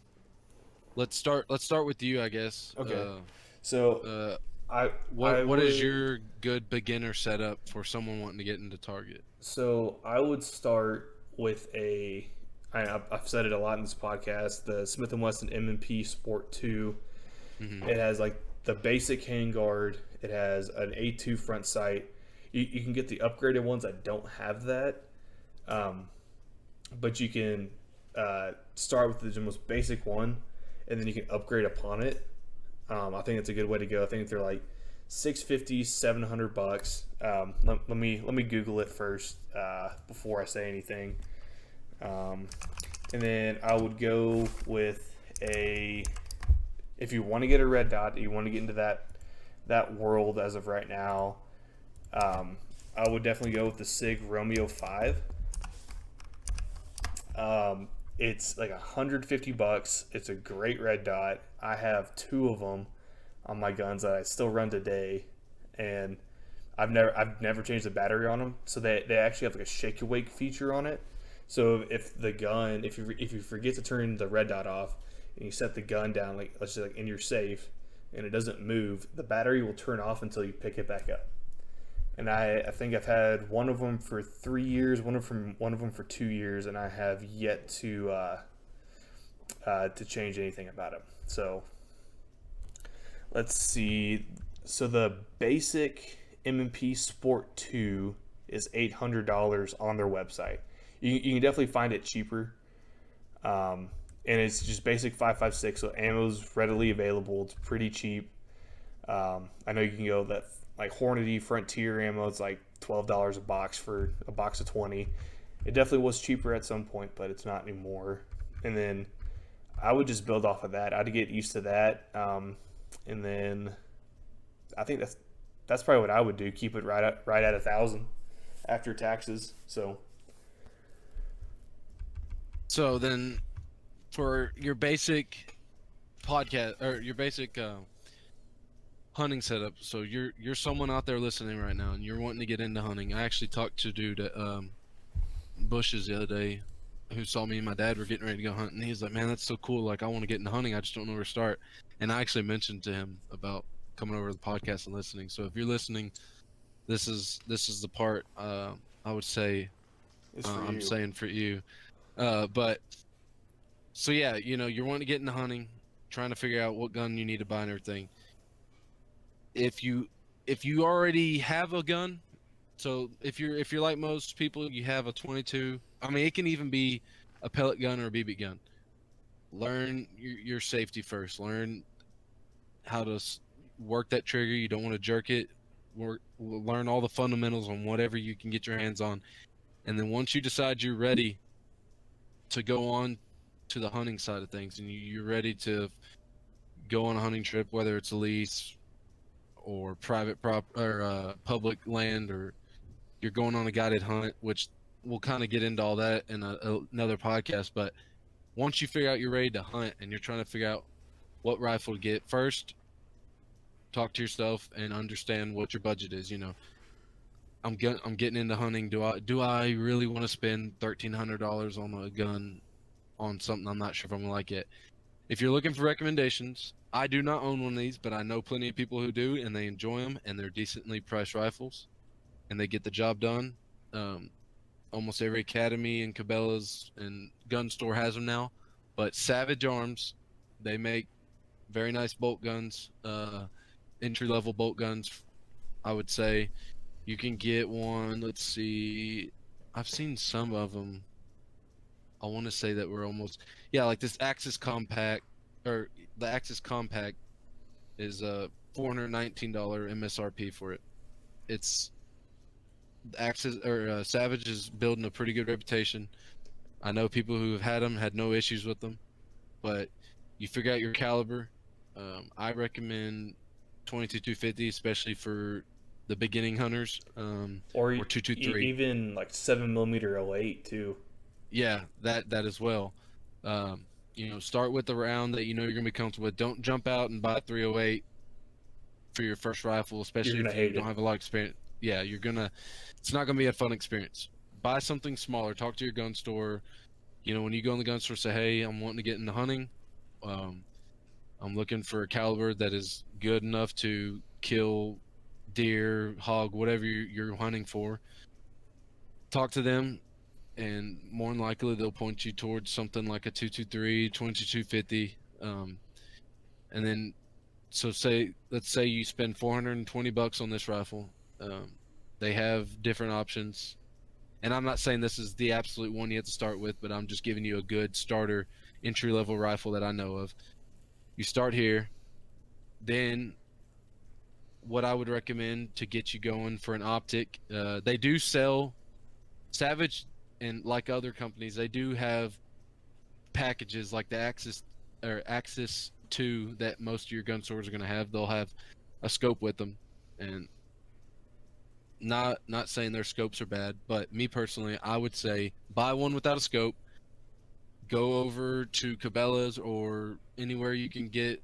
let's start with you, I guess. okay, so Uh I I what is would your good beginner setup for someone wanting to get into Target? So I would start with I've said it a lot in this podcast, the Smith and Wesson M&P Sport 2. Hmm. It has like the basic handguard. It has an A2 front sight. You can get the upgraded ones that don't have that, um, but you can start with the most basic one, and then you can upgrade upon it. I think it's a good way to go. I think they're like 650, $700. Let me Google it first before I say anything. Um, and then I would go with a if you want to get a red dot, you want to get into that world as of right now. Um, I would definitely go with the Sig Romeo 5. It's like $150. It's a great red dot. I have two of them on my guns that I still run today, and I've never changed the battery on them. So they actually have like a shake awake feature on it. So if you forget to turn the red dot off and you set the gun down, like let's say like in your safe, and it doesn't move, the battery will turn off until you pick it back up. And I think I've had one of them for 3 years, one of them for 2 years, and I have yet to change anything about it. So let's see. So the basic M&P Sport 2 is $800 on their website. You can definitely find it cheaper, and it's just basic 5.56, so ammo's readily available. It's pretty cheap. I know you can go that like Hornady Frontier ammo. It's like $12 a box for a box of 20. It definitely was cheaper at some point, but it's not anymore. And then I would just build off of that. I'd get used to that, and then I think that's probably what I would do. Keep it right at 1,000 after taxes. So So then for your basic podcast or your basic hunting setup, so you're someone out there listening right now and you're wanting to get into hunting. I actually talked to a dude at Bushes the other day who saw me and my dad were getting ready to go hunting. He's like, "Man, that's so cool. Like, I want to get into hunting. I just don't know where to start." And I actually mentioned to him about coming over to the podcast and listening. So if you're listening, this is the part I would say it's for I'm you. saying for you. But so yeah, you're wanting to get into hunting, trying to figure out what gun you need to buy and everything. If you if you already have a gun, so if you're like most people, you have a 22. I mean, it can even be a pellet gun or a BB gun. Learn your safety first. Learn how to work that trigger. You don't want to jerk it. Learn all the fundamentals on whatever you can get your hands on, and then once you decide you're ready to go on to the hunting side of things, and you're ready to go on a hunting trip, whether it's a lease or private prop or public land, or you're going on a guided hunt, which we'll kind of get into all that in another podcast. But once you figure out you're ready to hunt and you're trying to figure out what rifle to get first, talk to yourself and understand what your budget is. I'm getting into hunting. Do I really want to spend $1,300 on a gun on something I'm not sure if I'm gonna like it? If you're looking for recommendations, I do not own one of these, but I know plenty of people who do, and they enjoy them, and they're decently priced rifles, and they get the job done. Um, Almost every academy and Cabela's and gun store has them now, but Savage Arms, they make very nice bolt guns, entry level bolt guns. I would say you can get one. Let's see, I've seen some of them. I want to say that we're almost, yeah, like this Axis Compact, or the Axis Compact is $419 MSRP for it. It's Axis or Savage is building a pretty good reputation. I know people who have had them had no issues with them, but you figure out your caliber. I recommend 22-250, especially for the beginning hunters, Or or 223. even like 7mm '08 too. Yeah, that as well. Start with the round that you know you're gonna be comfortable with. Don't jump out and buy 308 for your first rifle, You're especially gonna if you hate don't it. have a lot of experience. Yeah, it's not gonna be a fun experience. Buy something smaller. Talk to your gun store. When you go in the gun store, say, "Hey, I'm wanting to get into hunting. Um, I'm looking for a caliber that is good enough to kill deer, hog, whatever you're hunting for." Talk to them, and more than likely they'll point you towards something like a 223, 2250. And then, so let's say you spend $420 on this rifle. Um, they have different options, and I'm not saying this is the absolute one you have to start with, but I'm just giving you a good starter entry level rifle that I know of. You start here, then what I would recommend to get you going for an optic, they do sell Savage, and like other companies, they do have packages like the Axis 2 that most of your gun stores are going to have. They'll have a scope with them, and not saying their scopes are bad, but me personally, I would say buy one without a scope. Go over to Cabela's or anywhere you can get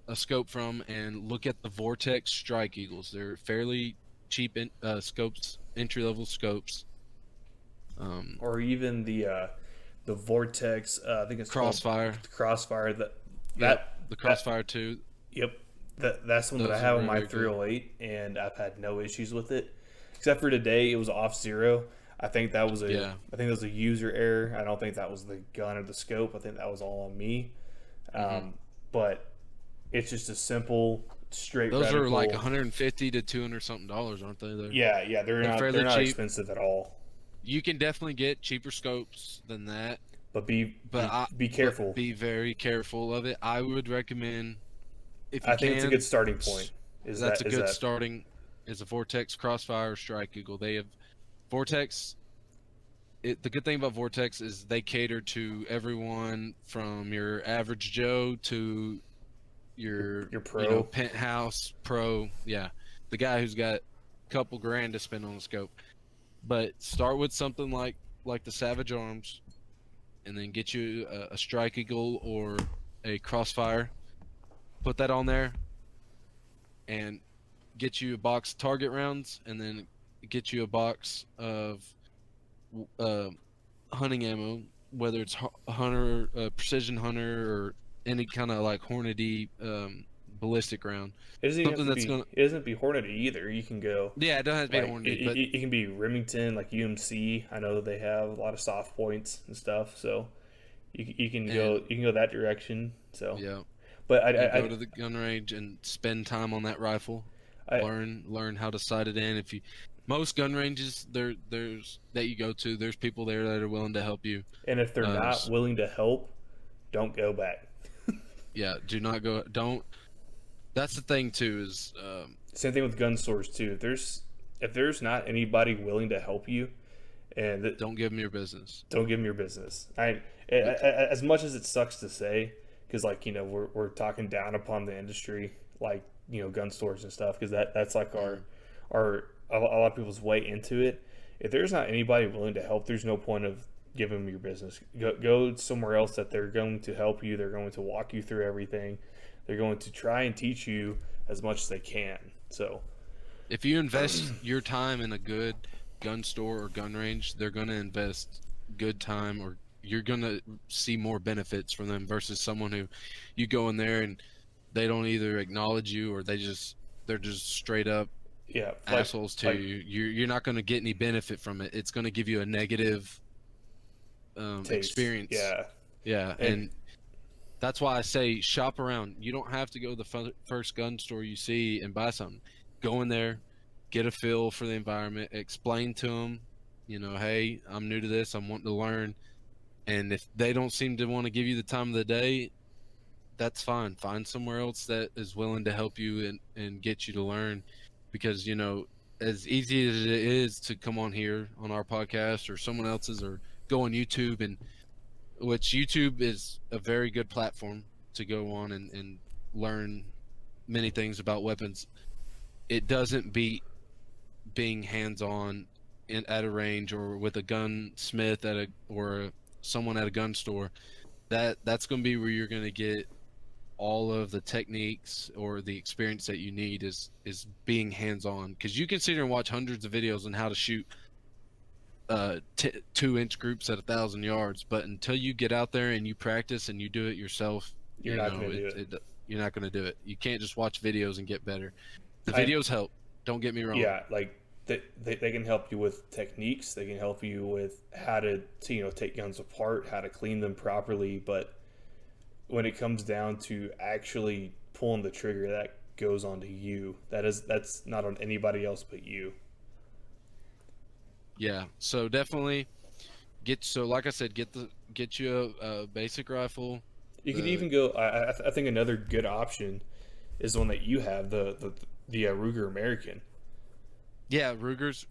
a scope from and look at the Vortex Strike Eagles. They're fairly cheap scopes, entry level scopes. Or even the Vortex. I think it's called Crossfire. Crossfire. Yep, the Crossfire 2. Yep. That's one that I Those are have on my very good. 308, and I've had no issues with it, except for today. It was off zero. I think that was Yeah. a user error. I don't think that was the gun or the scope. I think that was all on me. But it's just a simple, straight. Those are like reticle. 150 to 200 something dollars, aren't they? Yeah, They're fairly they're not cheap. expensive at all. You can definitely get cheaper scopes than that, But be but careful. be very careful of it. I would recommend, if you I think it's a can, good starting point. that's a good starting. Is a Vortex Crossfire or Strike Eagle. They have Vortex. The good thing about Vortex is they cater to everyone from your average Joe to your pro. penthouse pro. Yeah, the guy who's got a couple grand to spend on a scope. But start with something like the Savage Arms, and then get you a Strike Eagle or a Crossfire. Put that on there, and get you a box of target rounds, and then get you a box of uh, hunting ammo, whether it's hunter, precision hunter, or any kind of like Hornady ballistic round. It doesn't even Something have to that's be. gonna. It doesn't have to be Hornady either. You can go Yeah, it doesn't have to be like Hornady, but it can be Remington, like UMC. I know that they have a lot of soft points and stuff, so you can go that direction. So, yeah, but you go to the gun range and spend time on that rifle. I Learn how to sight it in. If you most gun ranges there's that you go to, there's people there that are willing to help you. and if they're not willing to help, don't go back. Yeah, do not go. Don't. That's the thing too. Is Same thing with gun stores too. If there's not anybody willing to help you, and don't give them your business. don't give them your business. As much as it sucks to say, because like we're talking down upon the industry, like gun stores and stuff, because that's like our a lot of people's way into it. If there's not anybody willing to help, there's no point of giving them your business. Go somewhere else that they're going to help you. They're going to walk you through everything. They're going to try and teach you as much as they can. So If you invest your time in a good gun store or gun range, they're going to invest good time or you're gonna see more benefits from them versus someone who you go in there and they don't either acknowledge you or they're just straight up Yeah, assholes to like you. You're not gonna get any benefit from it. It's gonna give you a negative taste. experience. Yeah, Yeah, and and that's why I say shop around. You don't have to go to the first gun store you see and buy something. Go in there, get a feel for the environment, explain to them, hey, I'm new to this, I'm wanting to learn. And if they don't seem to want to give you the time of the day, that's fine. Find somewhere else that is willing to help you and get you to learn. Because, as easy as it is to come on here on our podcast or someone else's or go on YouTube, and which YouTube is a very good platform to go on and learn many things about weapons. It doesn't beat being hands-on at a range or with a gunsmith or someone at a gun store. That's going to be where you're going to get all of the techniques or the experience that you need is being hands-on, because you can sit here and watch hundreds of videos on how to shoot 2-inch groups at 1,000 yards, but until you get out there and you practice and you do it yourself, you're not going to do it. You're not going to do it. You can't just watch videos and get better. The I- videos help, don't get me wrong. Yeah, like they can help you with techniques. They can help you with how to take guns apart, how to clean them properly. But when it comes down to actually pulling the trigger, that goes onto you. That's not on anybody else but you. Yeah, so definitely like I said, get you a basic rifle. You could even go. I think another good option is the one that you have, the Ruger American, Yeah, Rugers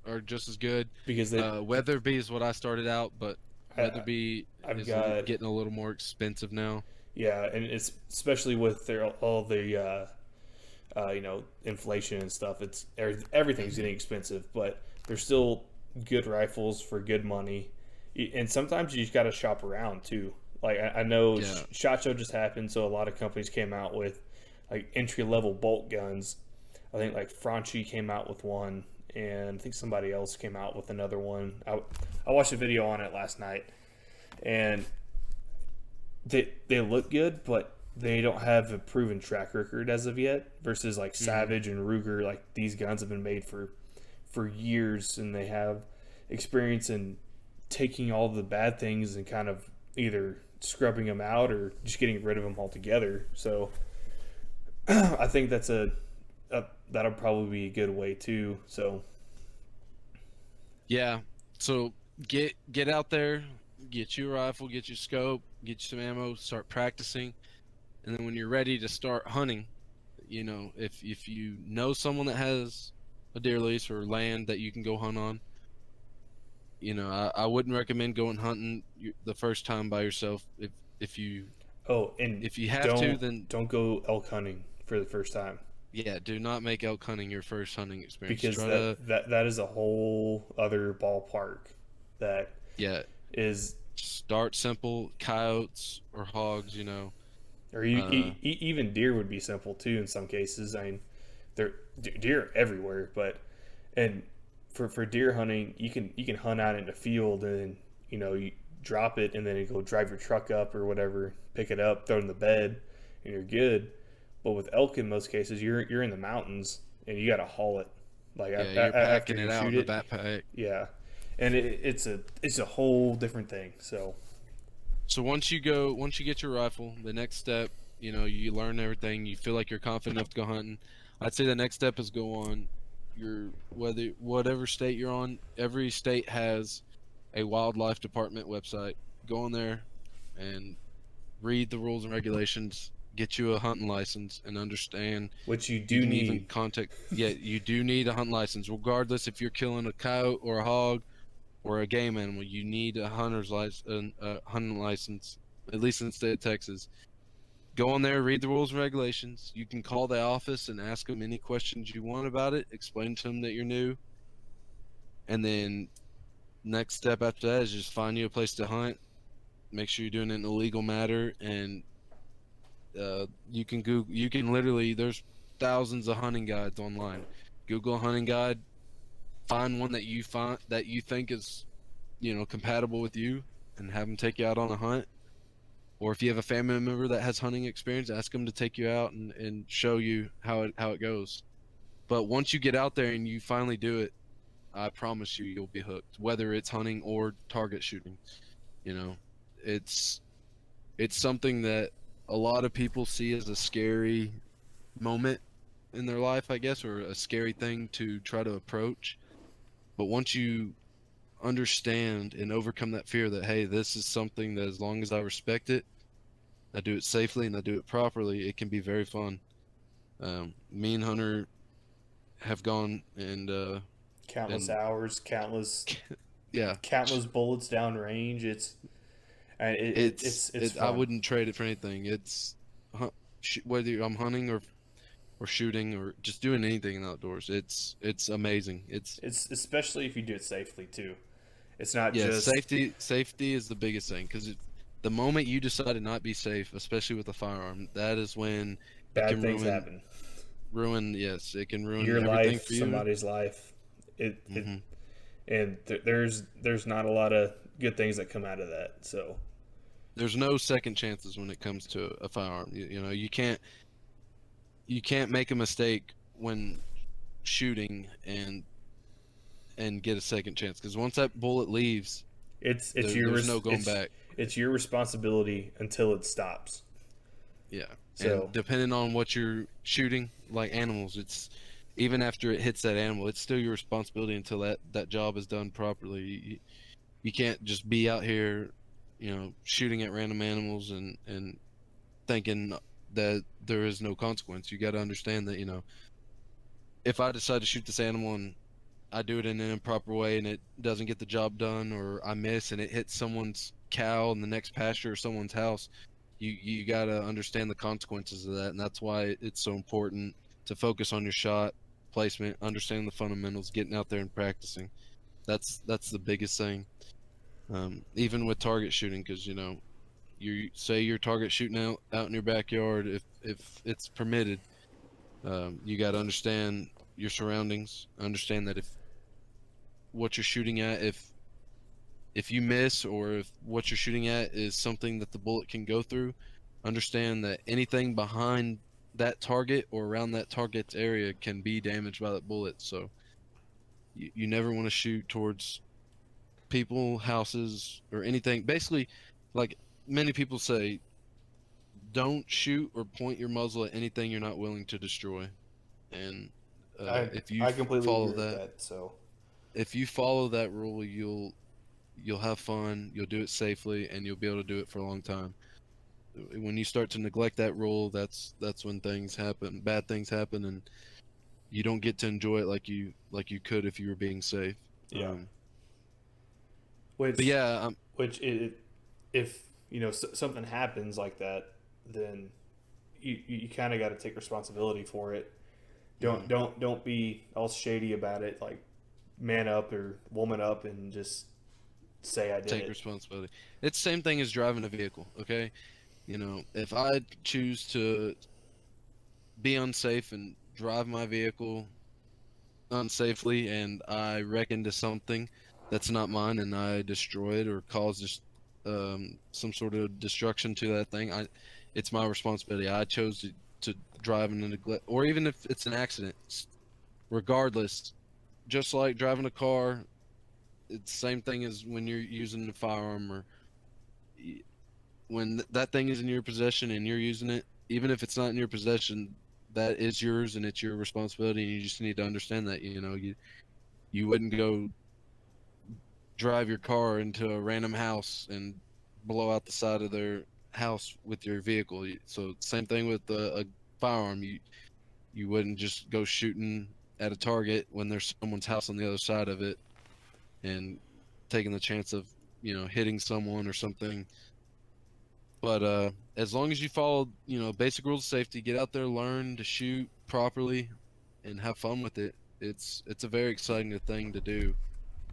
are just as good. because they Weatherby is what I started out, but I- Weatherby I've is got getting a little more expensive now. yeah, and it's especially with all the inflation and stuff. It's everything's getting expensive, but there's still good rifles for good money, and sometimes you just got to shop around too. Like I know Yeah. SHOT Show just happened, so a lot of companies came out with like entry level bolt guns. I think like Franchi came out with one, and I think somebody else came out with another one. I watched a video on it last night, and they look good, but they don't have a proven track record as of yet. Versus like Savage and Ruger, like these guns have been made for years, and they have experience in taking all the bad things and kind of either scrubbing them out or just getting rid of them altogether. So I think that's that'll probably be a good way too. So Yeah. So get out there, get you a rifle, get your scope, get you some ammo, start practicing, and then when you're ready to start hunting, if you know someone that has a deer lease or land that you can go hunt on, I wouldn't recommend going hunting the first time by yourself. If you and if you have to, then don't go elk hunting for the first time, yeah, do not make elk hunting your first hunting experience. because that is a whole other ballpark. That Yeah, is, start simple, coyotes or hogs. or even deer would be simple too in some cases. I mean, deer are everywhere, but and for deer hunting, you can hunt out in the field, and you drop it, and then you go drive your truck up or whatever, pick it up, throw it in the bed, and you're good. But with elk, in most cases, you're in the mountains, and you got to haul it. Like Yeah, after you're packing you it out shoot in it, the backpack. yeah, and it's a whole different thing. So So once you get your rifle, the next step, you learn everything. You feel like you're confident enough to go hunting. I'd say the next step is go on whatever state you're on. Every state has a wildlife department website. Go on there and read the rules and regulations. Get you a hunting license and understand. which you You do can even need. contact. Yeah, you do need a hunting license, regardless if you're killing a coyote or a hog or a game animal. You need a hunting license, at least in the state of Texas. Go on there, read the rules and regulations. You can call the office and ask them any questions you want about it. Explain to them that you're new, and then next step after that is just find you a place to hunt. Make sure you're doing it in a legal manner, and you can literally, there's thousands of hunting guides online. Google a hunting guide, find one that you think is compatible with you, and have them take you out on a hunt. Or if you have a family member that has hunting experience, ask them to take you out and show you how it goes. But once you get out there and you finally do it, I promise you, you'll be hooked. Whether it's hunting or target shooting, you know, it's it's something that a lot of people see as a scary moment in their life, I guess, or a scary thing to try to approach. But once you understand and overcome that fear that, hey, this is something that as long as I respect it, I do it safely and I do it properly, it can be very fun. Me and Hunter have gone Countless and hours, countless yeah, countless bullets down range. It's I fun. wouldn't trade it for anything. It's whether I'm hunting or shooting or just doing anything in the outdoors. It's amazing. It's It's especially if you do it safely too. It's not yeah, just safety is the biggest thing because the moment you decide to not be safe, especially with a firearm, that is when it bad can things happen. ruin. Yes, it can ruin Your everything life, for you. somebody's life. It Hmm. and there's not a lot of good things that come out of that. So There's no second chances when it comes to a firearm. You know, you can't make a mistake when shooting and get a second chance because once that bullet leaves, it's your there's no going back. it's your responsibility until it stops. Yeah, So and depending on what you're shooting, like animals, it's even after it hits that animal, it's still your responsibility until that job is done properly. You can't just be out here, shooting at random animals and thinking that there is no consequence. You got to understand that, if I decide to shoot this animal and I do it in an improper way and it doesn't get the job done, or I miss and it hits someone's cow in the next pasture or someone's house, you got to understand the consequences of that. And that's why it's so important to focus on your shot placement, understanding the fundamentals, getting out there and practicing. That's the biggest thing. Even with target shooting, because you say you're target shooting out in your backyard, if it's permitted, you got to understand your surroundings, understand that if what you're shooting at, if you miss, or if what you're shooting at is something that the bullet can go through, understand that anything behind that target or around that target's area can be damaged by that bullet. So you never want to shoot towards people, houses, or anything. Basically, like many people say, don't shoot or point your muzzle at anything you're not willing to destroy. And I if you I completely follow agree with that, that. So if you follow that rule, you'll have fun, you'll do it safely, and you'll be able to do it for a long time. When you start to neglect that rule, that's when things happen, bad things happen, and you don't get to enjoy it like you could if you were being safe. yeah, But which yeah, which if something happens like that, then you kind of got to take responsibility for it. Don't mhm. don't don't be all shady about it. Like man up or woman up and just say I did Take it. responsibility. It's the same thing as driving a vehicle. Okay, if I choose to be unsafe and drive my vehicle unsafely and I wreck into something that's not mine and I destroy it or cause just some sort of destruction to that thing, it's my responsibility. I chose to drive in a neglect, or even if it's an accident, regardless. Just like driving a car, it's the same thing as when you're using a firearm, or when that thing is in your possession and you're using it. Even if it's not in your possession, that is yours and it's your responsibility. And you just need to understand that. You wouldn't go drive your car into a random house and blow out the side of their house with your vehicle. So same thing with a firearm. You wouldn't just go shooting at a target when there's someone's house on the other side of it and taking the chance of hitting someone or something. But as long as you follow basic rules of safety, get out there, learn to shoot properly, and have fun with it. It's a very exciting thing to do.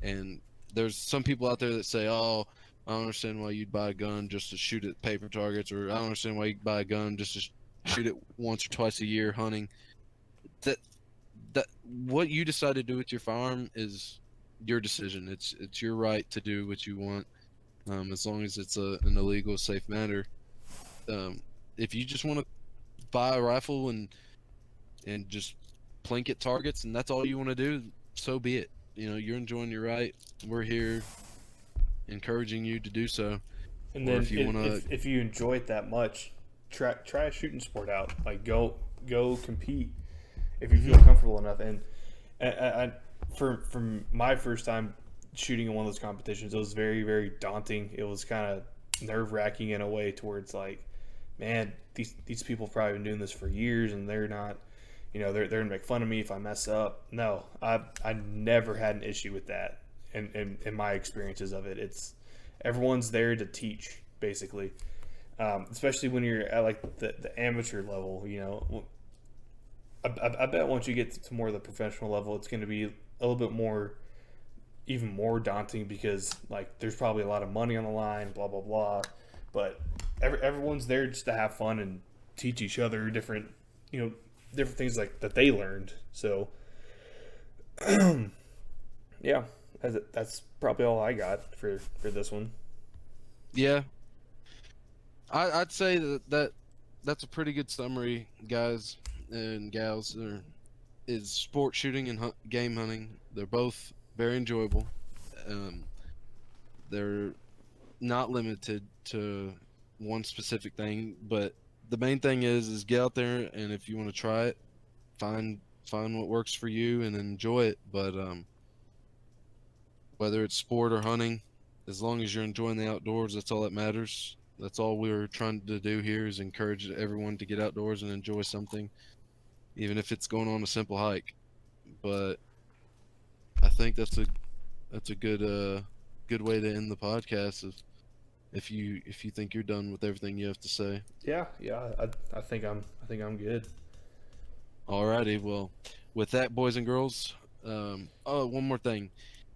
And there's some people out there that say, "Oh, I don't understand why you'd buy a gun just to shoot at paper targets," or "I don't understand why you'd buy a gun just to shoot it once or twice a year hunting." That that what you decide to do with your firearm is your decision. It's your right to do what you want. as long as it's an illegal, safe manner. If you just want to buy a rifle and just plink at targets, and that's all you want to do, so be it. You know, you're enjoying your right. We're here encouraging you to do so. And Or then if you wanna- if you enjoy it that much, try a shooting sport out. Like go compete if you feel comfortable enough. And from my first time shooting in one of those competitions, it was very, very daunting. It was kind of nerve wracking in a way towards like, man, these people have probably been doing this for years and they're not, you know, they're gonna make fun of me if I mess up. No, I never had an issue with that in my experiences of it. It's everyone's there to teach basically, especially when you're at like the amateur level. You know, I bet once you get to more of the professional level, it's going to be a little bit more, even more daunting because like there's probably a lot of money on the line, blah blah blah. But everyone's there just to have fun and teach each other different, you know, different things like that they learned. So, yeah, that's probably all I got for this one. Yeah, I'd say that's a pretty good summary, guys and gals. Is sport shooting and game hunting. They're both very enjoyable. They're not limited to one specific thing, but the main thing is get out there, and if you want to try it, find what works for you and enjoy it. But whether it's sport or hunting, as long as you're enjoying the outdoors, that's all that matters. That's all we're trying to do here is encourage everyone to get outdoors and enjoy something, even if it's going on a simple hike. But I think that's a good way to end the podcast. If you think you're done with everything you have to say. Yeah, I think I'm good. Alrighty, well, with that, boys and girls, oh, one more thing.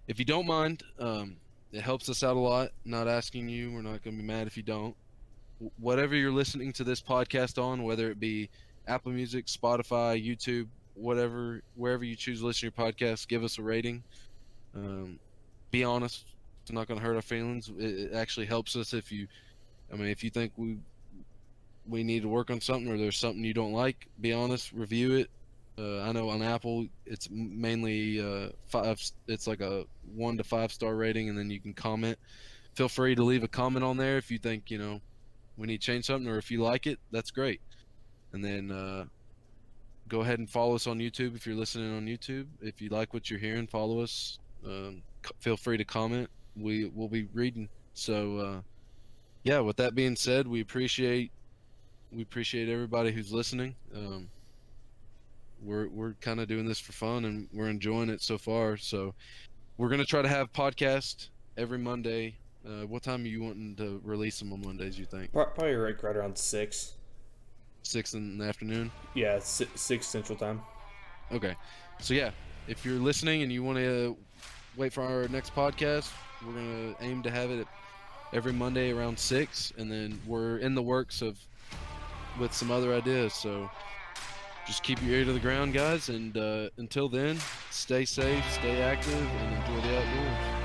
If you don't mind, it helps us out a lot. Not asking you, we're not going to be mad if you don't. Whatever you're listening to this podcast on, whether it be Apple Music, Spotify, YouTube, whatever, wherever you choose to listen to your podcast, give us a rating. Be honest. It's not going to hurt our feelings. It actually helps us if you think we need to work on something or there's something you don't like, be honest, review it. I know on Apple it's mainly it's like a 1 to 5 star rating, and then you can comment. Feel free to leave a comment on there if you think, you know, we need to change something, or if you like it, that's great. And then go ahead and follow us on YouTube if you're listening on YouTube. If you like what you're hearing, follow us. Feel free to comment. We'll be reading. So yeah, with that being said, we appreciate everybody who's listening. We're kind of doing this for fun and we're enjoying it so far. So we're gonna try to have podcasts every Monday. What time are you wanting to release them on Mondays, you think? Probably right around 6. 6 in the afternoon? Yeah, 6 Central Time. Okay. So yeah, if you're listening and you want to wait for our next podcast, we're gonna aim to have it every Monday around 6, and then we're in the works with some other ideas. So just keep your ear to the ground, guys, and until then, stay safe, stay active, and enjoy the outdoors.